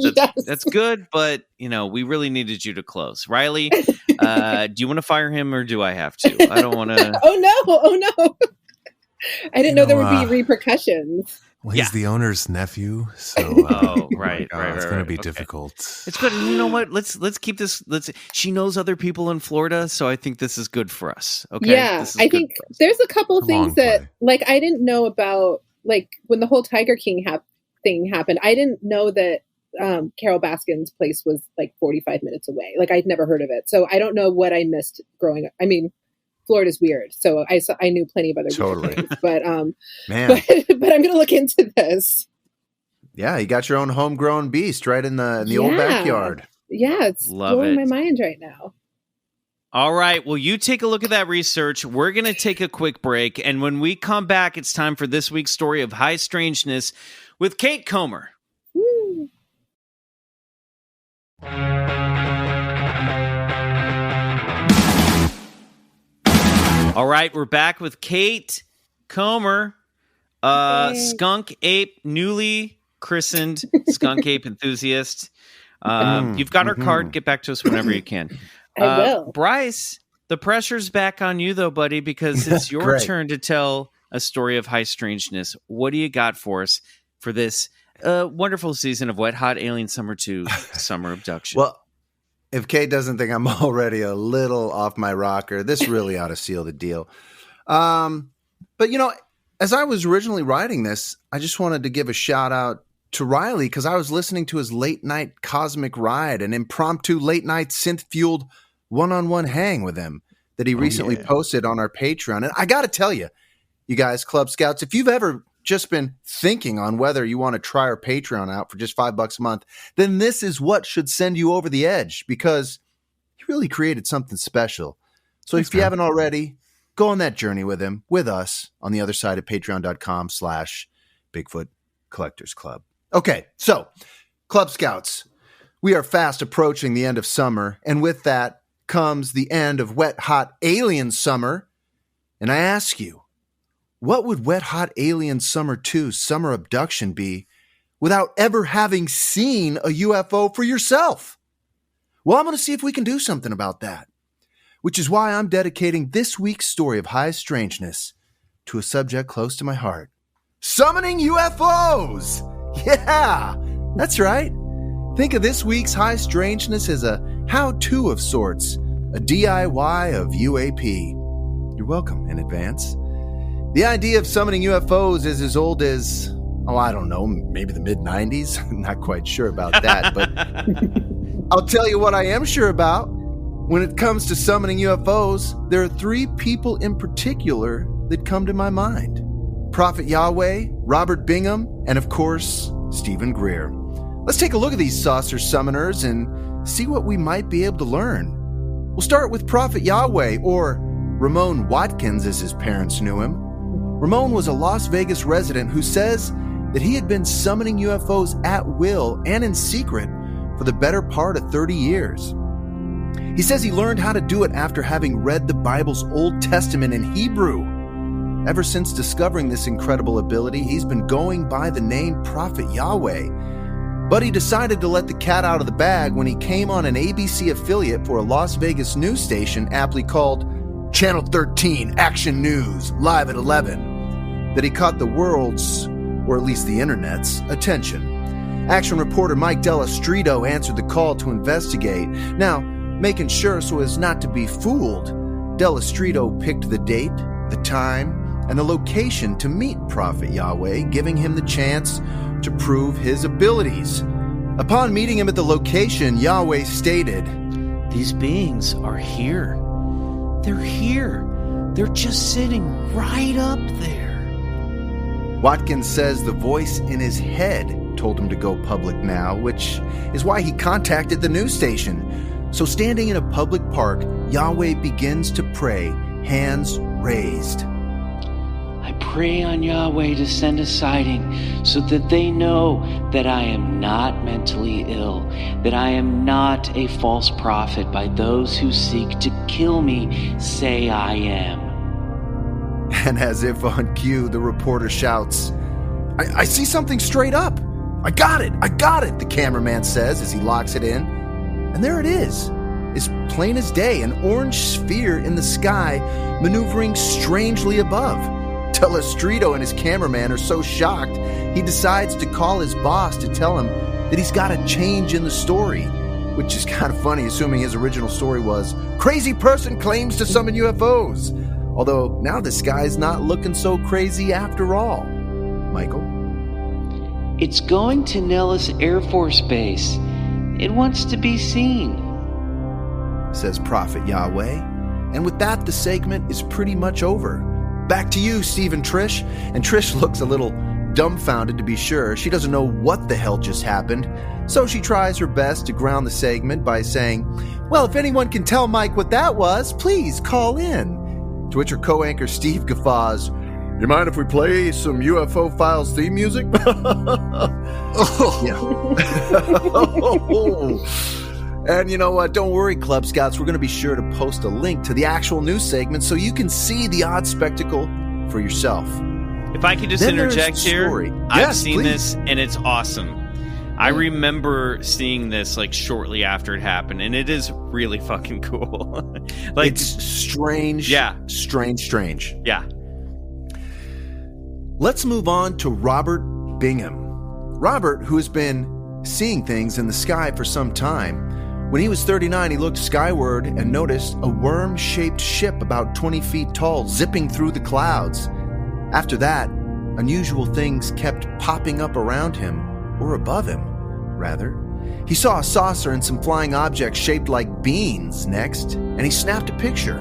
[SPEAKER 2] good, but we really needed you to close. Riley, do you want to fire him, or do I have to? I don't want to.
[SPEAKER 5] Oh no! I didn't know there would be repercussions.
[SPEAKER 4] Well, he's the owner's nephew, so
[SPEAKER 2] right.
[SPEAKER 4] It's going to be difficult.
[SPEAKER 2] It's good. You know what? Let's keep this. She knows other people in Florida, so I think this is good for us. Okay.
[SPEAKER 5] Yeah, I think there's a couple of things that I didn't know about. When the whole Tiger King thing happened, I didn't know that Carol Baskin's place was 45 minutes away. I'd never heard of it, so I don't know what I missed growing up. I mean, Florida's weird, so I knew plenty of other things, but man, but I'm gonna look into this.
[SPEAKER 3] Yeah, you got your own homegrown beast right in the old backyard.
[SPEAKER 5] Yeah, it's blowing my mind right now.
[SPEAKER 2] All right, well, you take a look at that research. We're going to take a quick break, and when we come back, it's time for this week's story of high strangeness with Kate Comer.
[SPEAKER 5] Woo.
[SPEAKER 2] All right, we're back with Kate Comer, Skunk Ape, newly christened Skunk Ape enthusiast. You've got our card. Get back to us whenever you can.
[SPEAKER 5] I will.
[SPEAKER 2] Bryce, the pressure's back on you, though, buddy, because it's your turn to tell a story of high strangeness. What do you got for us for this wonderful season of Wet Hot Alien Summer 2, Summer Abduction?
[SPEAKER 3] Well, if Kate doesn't think I'm already a little off my rocker, this really ought to seal the deal. But, as I was originally writing this, I just wanted to give a shout out to Riley because I was listening to his late night cosmic ride, an impromptu late night synth fueled one-on-one hang with him that he recently posted on our Patreon. And I got to tell you, you guys, Club Scouts, if you've ever just been thinking on whether you want to try our Patreon out for just $5 a month, then this is what should send you over the edge because he really created something special. So if you haven't already, go on that journey with him, with us on the other side of patreon.com/BigfootCollectorsClub. Okay, so Club Scouts, we are fast approaching the end of summer, and with that comes the end of Wet Hot Alien Summer. And I ask you, what would Wet Hot Alien Summer 2, Summer Abduction be without ever having seen a UFO for yourself? Well, I'm going to see if we can do something about that, which is why I'm dedicating this week's story of high strangeness to a subject close to my heart. Summoning UFOs! Yeah, that's right. Think of this week's High Strangeness as a how-to of sorts, a DIY of UAP. You're welcome in advance. The idea of summoning UFOs is as old as, I don't know, maybe the mid-90s. I'm not quite sure about that, but I'll tell you what I am sure about. When it comes to summoning UFOs, there are 3 people in particular that come to my mind. Prophet Yahweh, Robert Bingham, and of course, Stephen Greer. Let's take a look at these saucer summoners and see what we might be able to learn. We'll start with Prophet Yahweh, or Ramon Watkins as his parents knew him. Ramon was a Las Vegas resident who says that he had been summoning UFOs at will and in secret for the better part of 30 years. He says he learned how to do it after having read the Bible's Old Testament in Hebrew. Ever since discovering this incredible ability, he's been going by the name Prophet Yahweh. But he decided to let the cat out of the bag when he came on an ABC affiliate for a Las Vegas news station aptly called Channel 13 Action News, live at 11, that he caught the world's, or at least the internet's, attention. Action reporter Mike Dell'Ostrito answered the call to investigate. Now, making sure so as not to be fooled, Dell'Ostrito picked the date, the time, and the location to meet Prophet Yahweh, giving him the chance to prove his abilities. Upon meeting him at the location, Yahweh stated,
[SPEAKER 2] "These beings are here. They're here. They're just sitting right up there."
[SPEAKER 3] Watkins says the voice in his head told him to go public now, which is why he contacted the news station. So standing in a public park, Yahweh begins to pray, hands raised.
[SPEAKER 6] "I pray on Yahweh to send a sighting so that they know that I am not mentally ill, that I am not a false prophet by those who seek to kill me say I am."
[SPEAKER 3] And as if on cue, the reporter shouts, I see something straight up. I got it, the cameraman says as he locks it in. And there it is, as plain as day, an orange sphere in the sky maneuvering strangely above. Dell'Ostrito and his cameraman are so shocked, he decides to call his boss to tell him that he's got a change in the story, which is kind of funny, assuming his original story was, "Crazy person claims to summon UFOs." Although now this guy's not looking so crazy after all. Michael?
[SPEAKER 6] "It's going to Nellis Air Force Base. It wants to be seen,"
[SPEAKER 3] says Prophet Yahweh. And with that, the segment is pretty much over. Back to you, Steve and Trish. And Trish looks a little dumbfounded, to be sure. She doesn't know what the hell just happened. So she tries her best to ground the segment by saying, "Well, if anyone can tell Mike what that was, please call in." To which her co-anchor Steve guffaws, "You mind if we play some UFO Files theme music?" And you know what? Don't worry, Club Scouts. We're going to be sure to post a link to the actual news segment so you can see the odd spectacle for yourself.
[SPEAKER 2] If I could just interject here, I've seen this and it's awesome. I remember seeing this like shortly after it happened, and it is really fucking cool. Like,
[SPEAKER 3] it's strange.
[SPEAKER 2] Yeah.
[SPEAKER 3] Strange.
[SPEAKER 2] Yeah.
[SPEAKER 3] Let's move on to Robert Bingham. Robert, who has been seeing things in the sky for some time. When he was 39, he looked skyward and noticed a worm-shaped ship about 20 feet tall zipping through the clouds. After that, unusual things kept popping up around him, or above him, rather. He saw a saucer and some flying objects shaped like beans next, and he snapped a picture.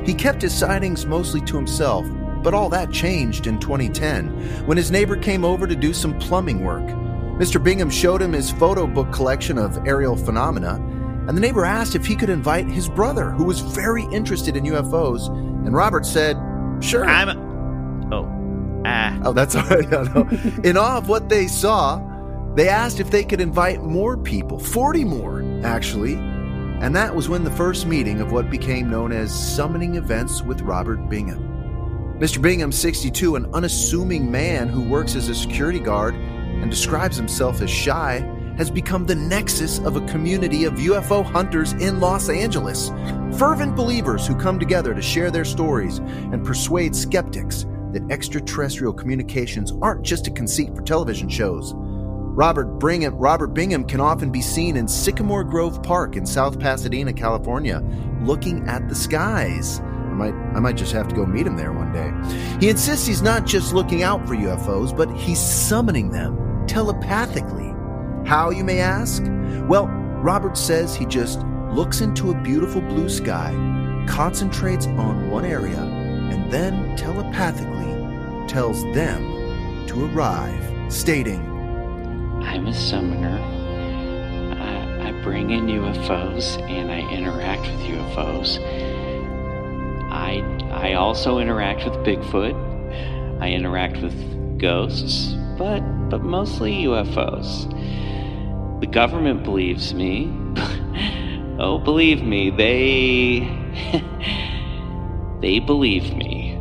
[SPEAKER 3] He kept his sightings mostly to himself, but all that changed in 2010 when his neighbor came over to do some plumbing work. Mr. Bingham showed him his photo book collection of aerial phenomena, and the neighbor asked if he could invite his brother, who was very interested in UFOs, and Robert said, "Sure." Oh, that's all right. No. In awe of what they saw, they asked if they could invite more people, 40 more, actually, and that was when the first meeting of what became known as Summoning Events with Robert Bingham. Mr. Bingham, 62, an unassuming man who works as a security guard and describes himself as shy, has become the nexus of a community of UFO hunters in Los Angeles. Fervent believers who come together to share their stories and persuade skeptics that extraterrestrial communications aren't just a conceit for television shows. Robert Bingham can often be seen in Sycamore Grove Park in South Pasadena, California, looking at the skies. I might just have to go meet him there one day. He insists he's not just looking out for UFOs, but he's summoning them telepathically. How, you may ask? Well, Robert says he just looks into a beautiful blue sky, concentrates on one area, and then telepathically tells them to arrive, stating,
[SPEAKER 6] I'm a summoner. I bring in UFOs and I interact with UFOs. I also interact with Bigfoot. I interact with ghosts, but mostly UFOs. The government believes me. Oh, believe me, they believe me.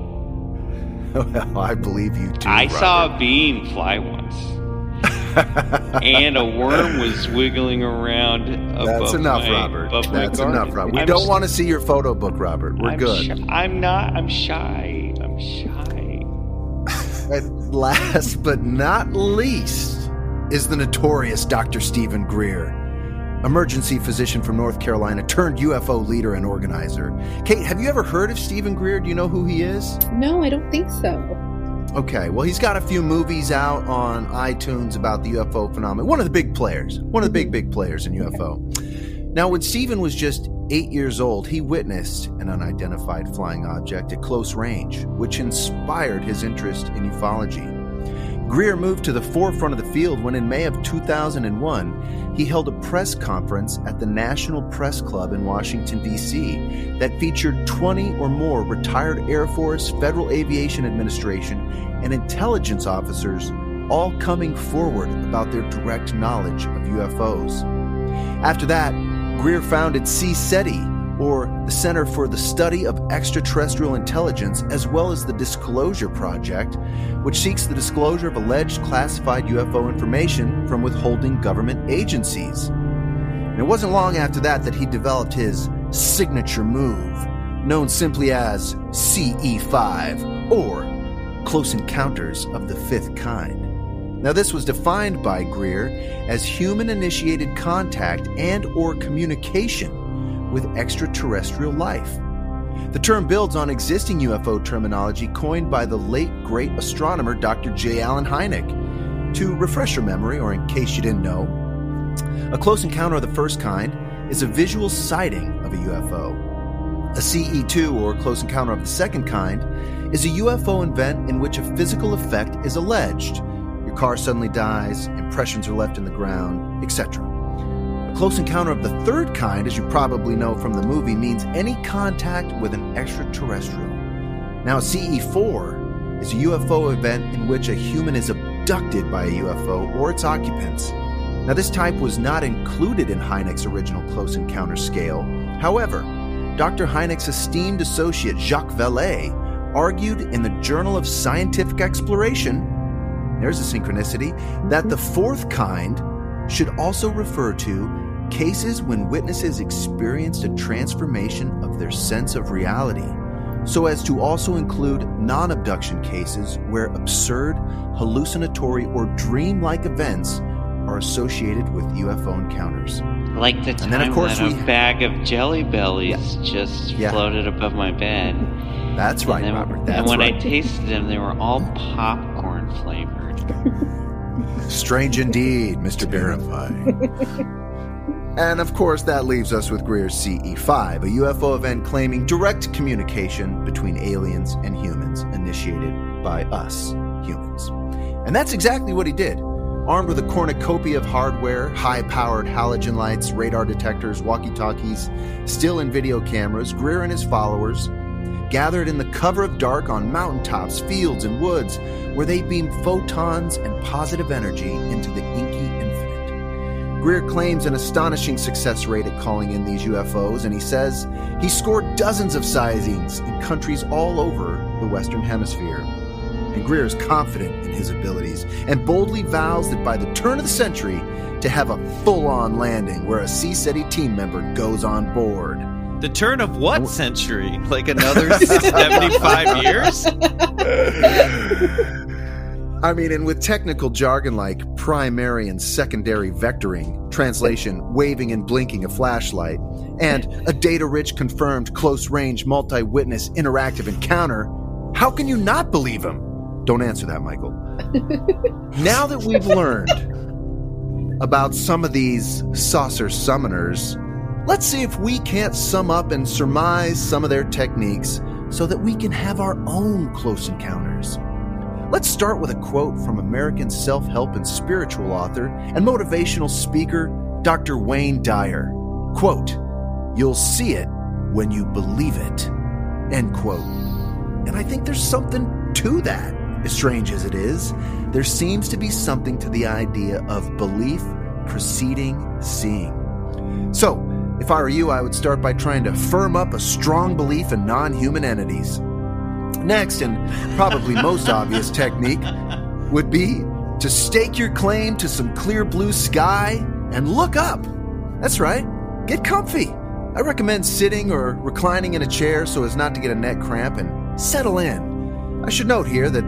[SPEAKER 3] Well, I believe you too,
[SPEAKER 6] I
[SPEAKER 3] Robert.
[SPEAKER 6] saw a beam fly once. And a worm was wiggling around above
[SPEAKER 3] That's enough,
[SPEAKER 6] my,
[SPEAKER 3] Robert.
[SPEAKER 6] above my
[SPEAKER 3] That's
[SPEAKER 6] garden.
[SPEAKER 3] enough, Robert. We don't want to see your photo book, Robert. We're good.
[SPEAKER 6] I'm shy. I'm shy.
[SPEAKER 3] And last but not least is the notorious Dr. Stephen Greer, emergency physician from North Carolina turned UFO leader and organizer. Kate, have you ever heard of Stephen Greer? Do you know who he is?
[SPEAKER 5] No, I don't think so.
[SPEAKER 3] Okay, well, he's got a few movies out on iTunes about the UFO phenomenon. One of the big players. One of the big players in UFO. Now, when Stephen was just 8 years old, he witnessed an unidentified flying object at close range, which inspired his interest in ufology. Greer moved to the forefront of the field when in May of 2001, he held a press conference at the National Press Club in Washington, D.C. that featured 20 or more retired Air Force, Federal Aviation Administration, and intelligence officers all coming forward about their direct knowledge of UFOs. After that, Greer founded CSETI, or the Center for the Study of Extraterrestrial Intelligence, as well as the Disclosure Project, which seeks the disclosure of alleged classified UFO information from withholding government agencies. And it wasn't long after that he developed his signature move, known simply as CE5, or Close Encounters of the Fifth Kind. Now, this was defined by Greer as human-initiated contact and or communication with extraterrestrial life. The term builds on existing UFO terminology coined by the late great astronomer Dr. J. Allen Hynek. To refresh your memory, or in case you didn't know, a close encounter of the first kind is a visual sighting of a UFO. A CE2, or close encounter of the second kind, is a UFO event in which a physical effect is alleged. Your car suddenly dies, impressions are left in the ground, etc. A close encounter of the third kind, as you probably know from the movie, means any contact with an extraterrestrial. Now, CE4 is a UFO event in which a human is abducted by a UFO or its occupants. Now, this type was not included in Hynek's original close encounter scale. However, Dr. Hynek's esteemed associate Jacques Vallée argued in the Journal of Scientific Exploration, there's a synchronicity, that the fourth kind should also refer to cases when witnesses experienced a transformation of their sense of reality, so as to also include non-abduction cases where absurd, hallucinatory, or dream-like events are associated with UFO encounters.
[SPEAKER 6] Like the time that a bag of Jelly Bellies just floated above my bed.
[SPEAKER 3] That's right, Robert. That's
[SPEAKER 6] and when
[SPEAKER 3] right.
[SPEAKER 6] I tasted them, they were all popcorn flavored.
[SPEAKER 3] Strange indeed, Mr.
[SPEAKER 4] Terrifying.
[SPEAKER 3] And of course, that leaves us with Greer's CE5, a UFO event claiming direct communication between aliens and humans, initiated by us, humans. And that's exactly what he did. Armed with a cornucopia of hardware, high-powered halogen lights, radar detectors, walkie-talkies, still and video cameras, Greer and his followers gathered in the cover of dark on mountaintops, fields, and woods, where they beamed photons and positive energy into the inky infinite. Greer claims an astonishing success rate at calling in these UFOs, and he says he scored dozens of sightings in countries all over the Western Hemisphere. And Greer is confident in his abilities and boldly vows that by the turn of the century to have a full-on landing where a CSETI team member goes on board.
[SPEAKER 2] The turn of what century? Like another 75 years?
[SPEAKER 3] I mean, and with technical jargon like primary and secondary vectoring, translation, waving and blinking a flashlight, and a data-rich confirmed close-range multi-witness interactive encounter, how can you not believe him? Don't answer that, Michael. Now that we've learned about some of these saucer summoners, let's see if we can't sum up and surmise some of their techniques so that we can have our own close encounters. Let's start with a quote from American self-help and spiritual author and motivational speaker, Dr. Wayne Dyer. Quote, "You'll see it when you believe it." End quote. And I think there's something to that. As strange as it is, there seems to be something to the idea of belief preceding seeing. So, if I were you, I would start by trying to firm up a strong belief in non-human entities. Next, and probably most obvious technique, would be to stake your claim to some clear blue sky and look up. That's right, get comfy. I recommend sitting or reclining in a chair so as not to get a neck cramp and settle in. I should note here that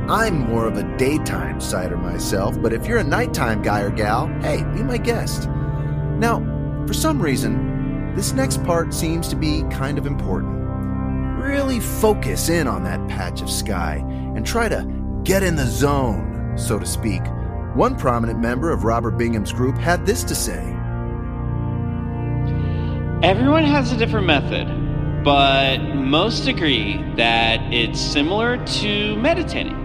[SPEAKER 3] I'm more of a daytime sighter myself, but if you're a nighttime guy or gal, hey, be my guest. Now, for some reason, this next part seems to be kind of important. Really focus in on that patch of sky and try to get in the zone, so to speak. One prominent member of Robert Bingham's group had this to say.
[SPEAKER 6] Everyone has a different method, but most agree that it's similar to meditating.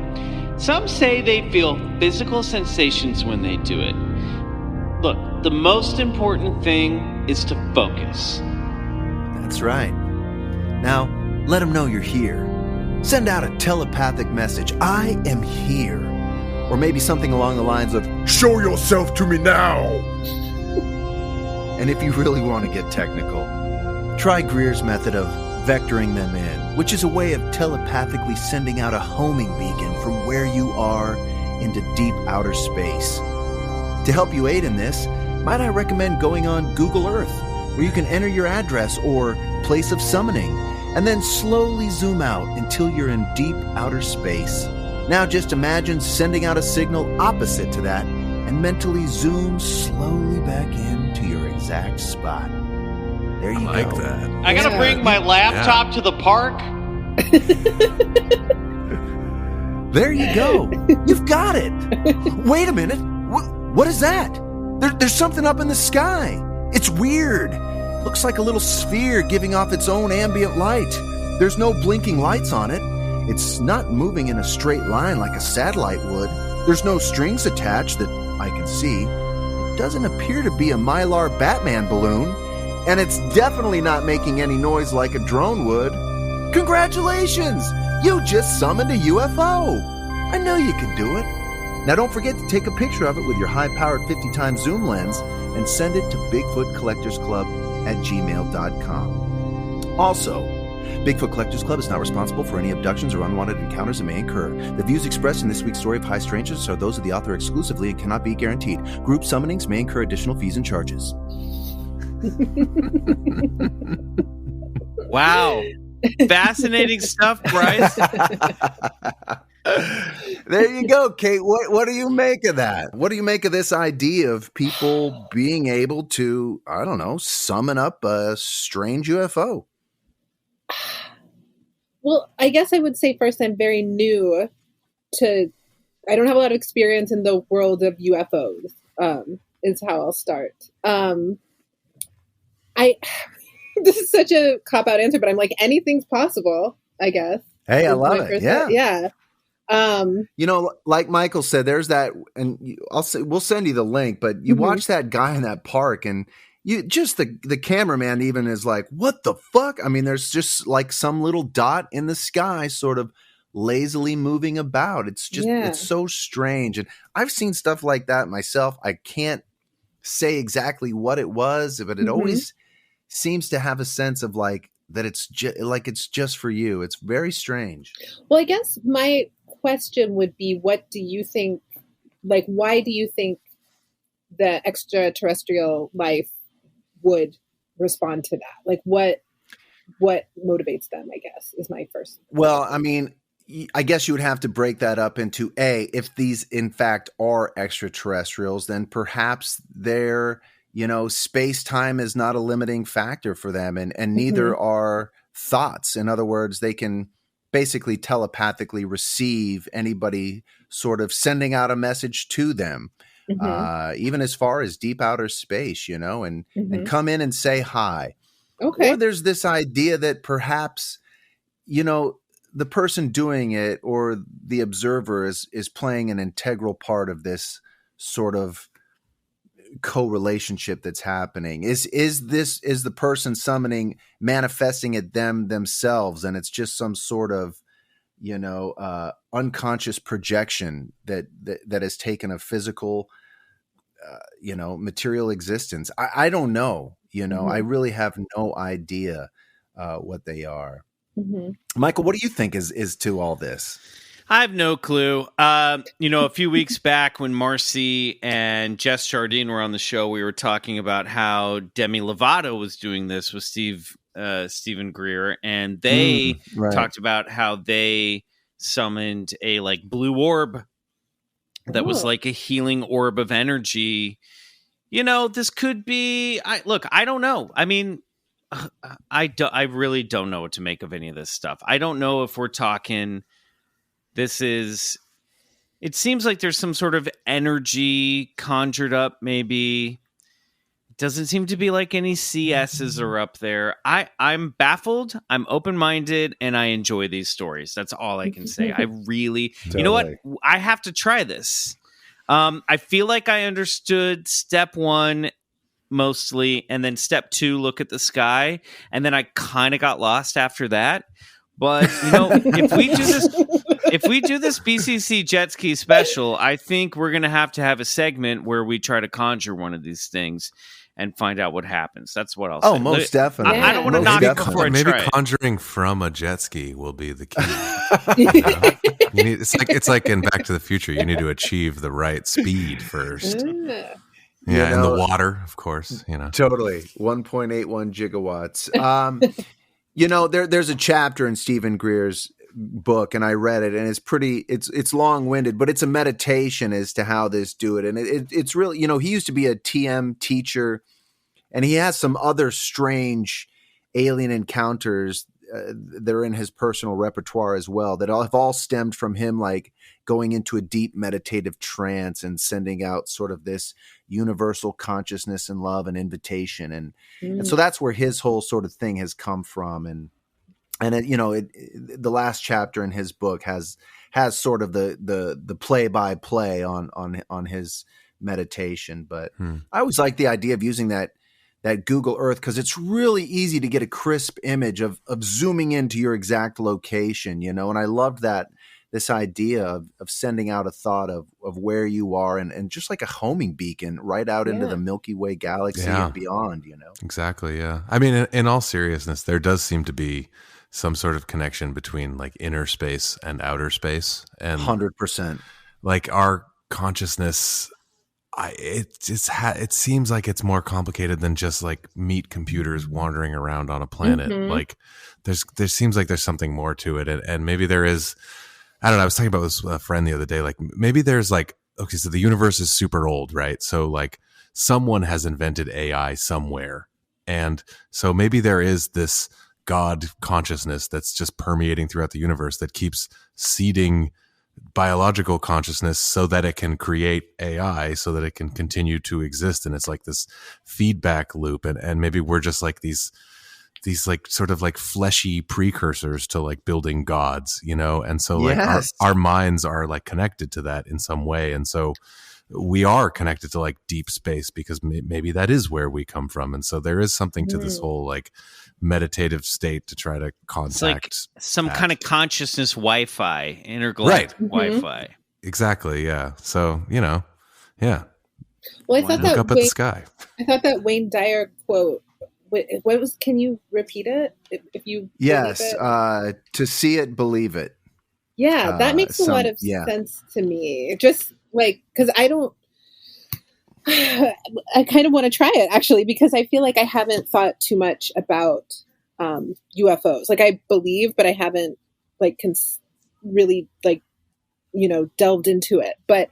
[SPEAKER 6] Some say they feel physical sensations when they do it. Look, the most important thing is to focus.
[SPEAKER 3] That's right. Now, let them know you're here. Send out a telepathic message, "I am here." Or maybe something along the lines of, "Show yourself to me now." And if you really want to get technical, try Greer's method of vectoring them in, which is a way of telepathically sending out a homing beacon from where you are into deep outer space. To help you aid in this, might I recommend going on Google Earth, where you can enter your address or place of summoning, and then slowly zoom out until you're in deep outer space. Now just imagine sending out a signal opposite to that and mentally zoom slowly back into your exact spot. There you
[SPEAKER 4] I like
[SPEAKER 3] go.
[SPEAKER 4] that.
[SPEAKER 6] I gotta bring my laptop to the park.
[SPEAKER 3] There you go. You've got it. Wait a minute. What is that? There's something up in the sky. It's weird. Looks like a little sphere giving off its own ambient light. There's no blinking lights on it. It's not moving in a straight line like a satellite would. There's no strings attached that I can see. It doesn't appear to be a Mylar Batman balloon. And it's definitely not making any noise like a drone would. Congratulations! You just summoned a UFO. I know you can do it. Now don't forget to take a picture of it with your high-powered 50x zoom lens and send it to BigfootCollectorsClub@gmail.com. Also, Bigfoot Collectors Club is not responsible for any abductions or unwanted encounters it may incur. The views expressed in this week's story of High Strangeness are those of the author exclusively and cannot be guaranteed. Group summonings may incur additional fees and charges.
[SPEAKER 2] Wow. Fascinating stuff, Bryce.
[SPEAKER 3] There you go, Kate. What do you make of that? What do you make of this idea of people being able to, I don't know, summon up a strange UFO?
[SPEAKER 5] Well, I guess I would say first I'm very new to, I don't have a lot of experience in the world of UFOs, is how I'll start. This is such a cop-out answer, but I'm like, anything's possible, I guess.
[SPEAKER 3] Hey, I love it. Yeah.
[SPEAKER 5] Yeah.
[SPEAKER 3] You know, like Michael said, there's that, and we'll send you the link, but you watch that guy in that park and you just, the cameraman even is like, what the fuck? I mean, there's just like some little dot in the sky sort of lazily moving about. It's just, it's so strange. And I've seen stuff like that myself. I can't say exactly what it was, but it always seems to have a sense of like that it's it's just for you. It's very strange.
[SPEAKER 5] Well, I guess my question would be, what do you think, like, why do you think the extraterrestrial life would respond to that? Like, what what motivates them, I guess, is my first.
[SPEAKER 3] Well, I mean, I guess you would have to break that up into if these in fact are extraterrestrials, then perhaps their, space-time is not a limiting factor for them, and neither are thoughts. In other words, they can basically telepathically receive anybody sort of sending out a message to them, even as far as deep outer space, and come in and say hi.
[SPEAKER 5] Okay.
[SPEAKER 3] Or there's this idea that perhaps, the person doing it or the observer is playing an integral part of this sort of co-relationship that's happening. Is the person summoning manifesting it themselves, and it's just some sort of unconscious projection that has taken a physical material existence. I don't know. I really have no idea what they are. Michael, what do you think is to all this?
[SPEAKER 2] I have no clue. A few weeks back when Marcy and Jess Jardine were on the show, we were talking about how Demi Lovato was doing this with Stephen Greer, and they talked about how they summoned a blue orb that was like a healing orb of energy. This could be. I don't know. I mean, I really don't know what to make of any of this stuff. I don't know if we're talking. It seems like there's some sort of energy conjured up, maybe. It doesn't seem to be like any CSs are up there. I'm baffled, I'm open-minded, and I enjoy these stories. That's all I can say. I really, You know what? I have to try this. I feel like I understood step 1 mostly, and then step 2, look at the sky, and then I kind of got lost after that. But if we do this BCC jet ski special, I think we're going to have a segment where we try to conjure one of these things and find out what happens. That's what I'll say.
[SPEAKER 3] Oh, most definitely.
[SPEAKER 2] I don't want to knock it before I try.
[SPEAKER 4] Maybe conjuring from a jet ski will be the key. It's like in Back to the Future. You need to achieve the right speed first. Yeah, in the water, of course.
[SPEAKER 3] Totally. 1.81 gigawatts. There's a chapter in Stephen Greer's book, and I read it, and it's long-winded, but it's a meditation as to how this do it. And it's really, he used to be a TM teacher, and he has some other strange alien encounters that are in his personal repertoire as well, that have all stemmed from him going into a deep meditative trance and sending out sort of this universal consciousness and love and invitation. And so that's where his whole sort of thing has come from. And the last chapter in his book has sort of the play by play on his meditation. But I always like the idea of using that Google Earth, because it's really easy to get a crisp image of zooming into your exact location, and I loved this idea of sending out a thought of where you are, and just like a homing beacon right out into the Milky Way galaxy and beyond,
[SPEAKER 4] Exactly. Yeah. I mean, in all seriousness, there does seem to be some sort of connection between inner space and outer space, and
[SPEAKER 3] 100%.
[SPEAKER 4] Our consciousness, it seems like it's more complicated than just meat computers wandering around on a planet. There seems like there's something more to it, and maybe there is. I don't know. I was talking about this with a friend the other day. Maybe there's okay, so the universe is super old, right? So someone has invented AI somewhere, and so maybe there is this God consciousness that's just permeating throughout the universe that keeps seeding biological consciousness so that it can create AI, so that it can continue to exist. And it's this feedback loop. And maybe we're just these sort of fleshy precursors to building gods, and so our minds are connected to that in some way. And so we are connected to deep space, because maybe that is where we come from. And so there is something to this whole meditative state to try to contact.
[SPEAKER 2] It's some kind of consciousness Wi-Fi, intergalactic Wi-Fi.
[SPEAKER 4] Exactly. Yeah. So, yeah.
[SPEAKER 5] Well, I thought
[SPEAKER 4] look up at the sky.
[SPEAKER 5] I thought that Wayne Dyer quote, what was, can you repeat it? If you
[SPEAKER 3] Yes. To see it, believe it.
[SPEAKER 5] Yeah, that makes a lot of sense to me. Just because I kind of want to try it, actually, because I feel like I haven't thought too much about UFOs. Like I believe, but I haven't like really like, delved into it. But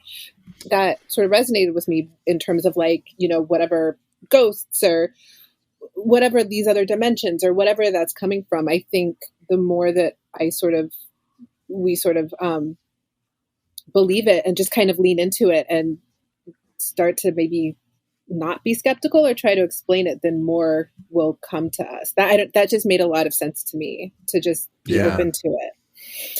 [SPEAKER 5] that sort of resonated with me in terms of like, whatever ghosts or whatever these other dimensions or whatever that's coming from. I think the more that we believe it and just kind of lean into it and start to maybe not be skeptical or try to explain it, then more will come to us. That just made a lot of sense to me, to just be open to it.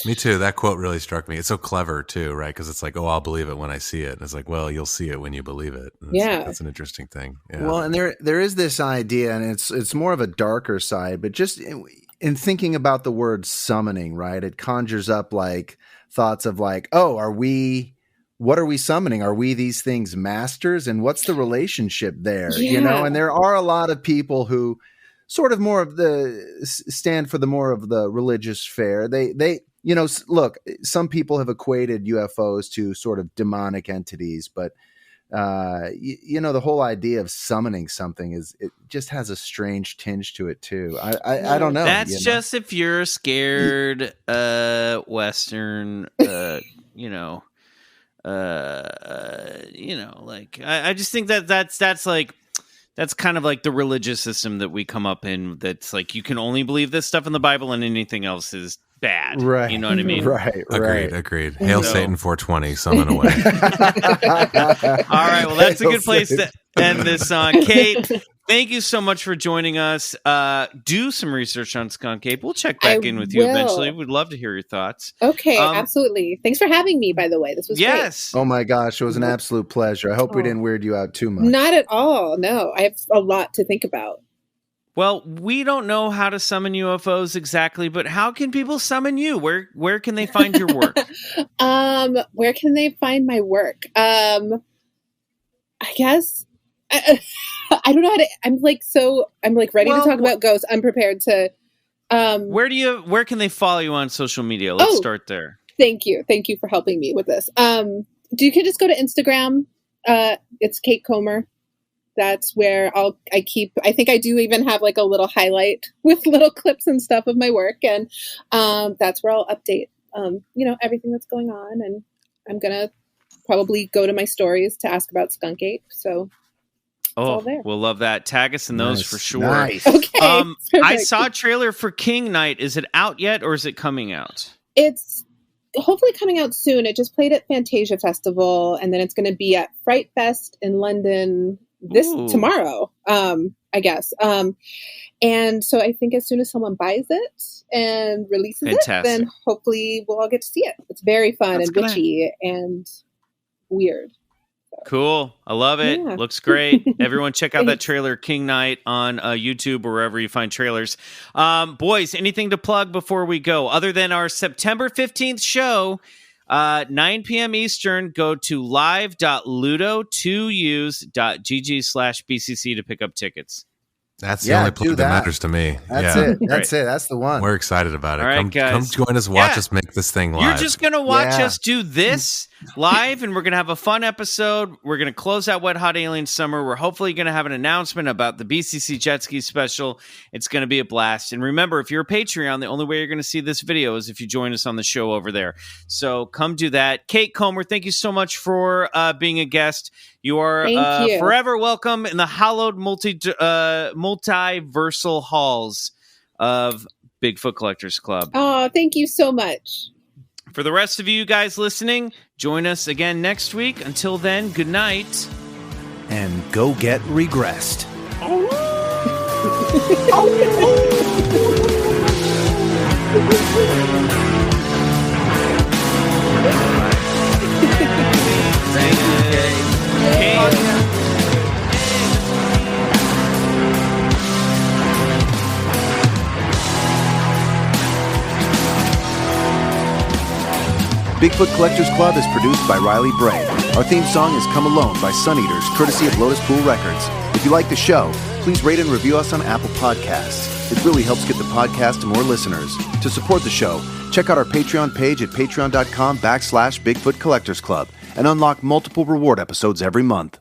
[SPEAKER 4] Me too. That quote really struck me. It's so clever too, right? Because it's like, oh, I'll believe it when I see it. And it's like, well, you'll see it when you believe it. That's an interesting thing. Yeah.
[SPEAKER 3] Well, and there is this idea, and it's more of a darker side, but just in thinking about the word summoning, right? It conjures up like thoughts of like, oh, what are we summoning? Are we these things masters? And what's the relationship there?
[SPEAKER 5] Yeah.
[SPEAKER 3] And there are a lot of people who sort of more of stand for the more of the religious fare. They look, some people have equated UFOs to sort of demonic entities, but the whole idea of summoning something it just has a strange tinge to it too. I don't know.
[SPEAKER 2] That's just if you're scared Western, like I just think that's like. That's kind of like the religious system that we come up in. That's like, you can only believe this stuff in the Bible and anything else is bad.
[SPEAKER 3] Right.
[SPEAKER 2] You know what I mean?
[SPEAKER 3] Right.
[SPEAKER 4] Agreed. Hail Satan 420, summon away.
[SPEAKER 2] All right. Well, that's a good place to end this on. Kate, thank you so much for joining us. Do some research on Skunk Ape. We'll check back in with you eventually. We'd love to hear your thoughts.
[SPEAKER 5] Okay, absolutely. Thanks for having me, by the way. This was great.
[SPEAKER 3] Oh my gosh, it was an absolute pleasure. I hope we didn't weird you out too much.
[SPEAKER 5] Not at all. No, I have a lot to think about.
[SPEAKER 2] Well, we don't know how to summon UFOs exactly, but how can people summon you? Where can they find your work?
[SPEAKER 5] Where can they find my work? I guess I don't know how to. I'm ready to talk about ghosts. I'm prepared to.
[SPEAKER 2] Where can they follow you on social media? Let's start there.
[SPEAKER 5] Thank you for helping me with this. You can just go to Instagram. It's Kate Comer. That's where I think I do even have like a little highlight with little clips and stuff of my work. And that's where I'll update, everything that's going on. And I'm going to probably go to my stories to ask about Skunk Ape. So we'll
[SPEAKER 2] love that. Tag us in those for sure.
[SPEAKER 5] Nice. Okay.
[SPEAKER 2] I saw a trailer for King Night. Is it out yet or is it coming out?
[SPEAKER 5] It's hopefully coming out soon. It just played at Fantasia Festival and then it's going to be at Fright Fest in London tomorrow, I guess. And so I think as soon as someone buys it and releases it, then hopefully we'll all get to see it. It's very fun and witchy and weird.
[SPEAKER 2] Cool. I love it. Yeah. Looks great. Everyone check out that trailer, King Night, on YouTube or wherever you find trailers. Boys, anything to plug before we go? Other than our September 15th show, 9 p.m. Eastern, go to live.ludo2use.gg/BCC to pick up tickets.
[SPEAKER 4] That's the only plug that matters to me.
[SPEAKER 3] That's it. That's it. That's the one.
[SPEAKER 4] We're excited about it.
[SPEAKER 2] All right,
[SPEAKER 4] come join us. Watch us make this thing live.
[SPEAKER 2] You're just going to watch us do this live, and we're going to have a fun episode. We're going to close out Wet Hot Alien Summer. We're hopefully going to have an announcement about the BCC Jet Ski Special. It's going to be a blast. And remember, if you're a Patreon, the only way you're going to see this video is if you join us on the show over there. So come do that. Kate Comer, thank you so much for being a guest. You are forever welcome in the hallowed multiversal halls of Bigfoot Collectors Club.
[SPEAKER 5] Oh, thank you so much.
[SPEAKER 2] For the rest of you guys listening, join us again next week. Until then, good night.
[SPEAKER 3] And go get regressed.
[SPEAKER 2] Thank you,
[SPEAKER 3] Bigfoot Collectors Club is produced by Riley Bray. Our theme song is Come Alone by Suneaters, courtesy of Lotuspool Records. If you like the show, please rate and review us on Apple Podcasts. It really helps get the podcast to more listeners. To support the show, check out our Patreon page at patreon.com/Bigfoot Collectors Club and unlock multiple reward episodes every month.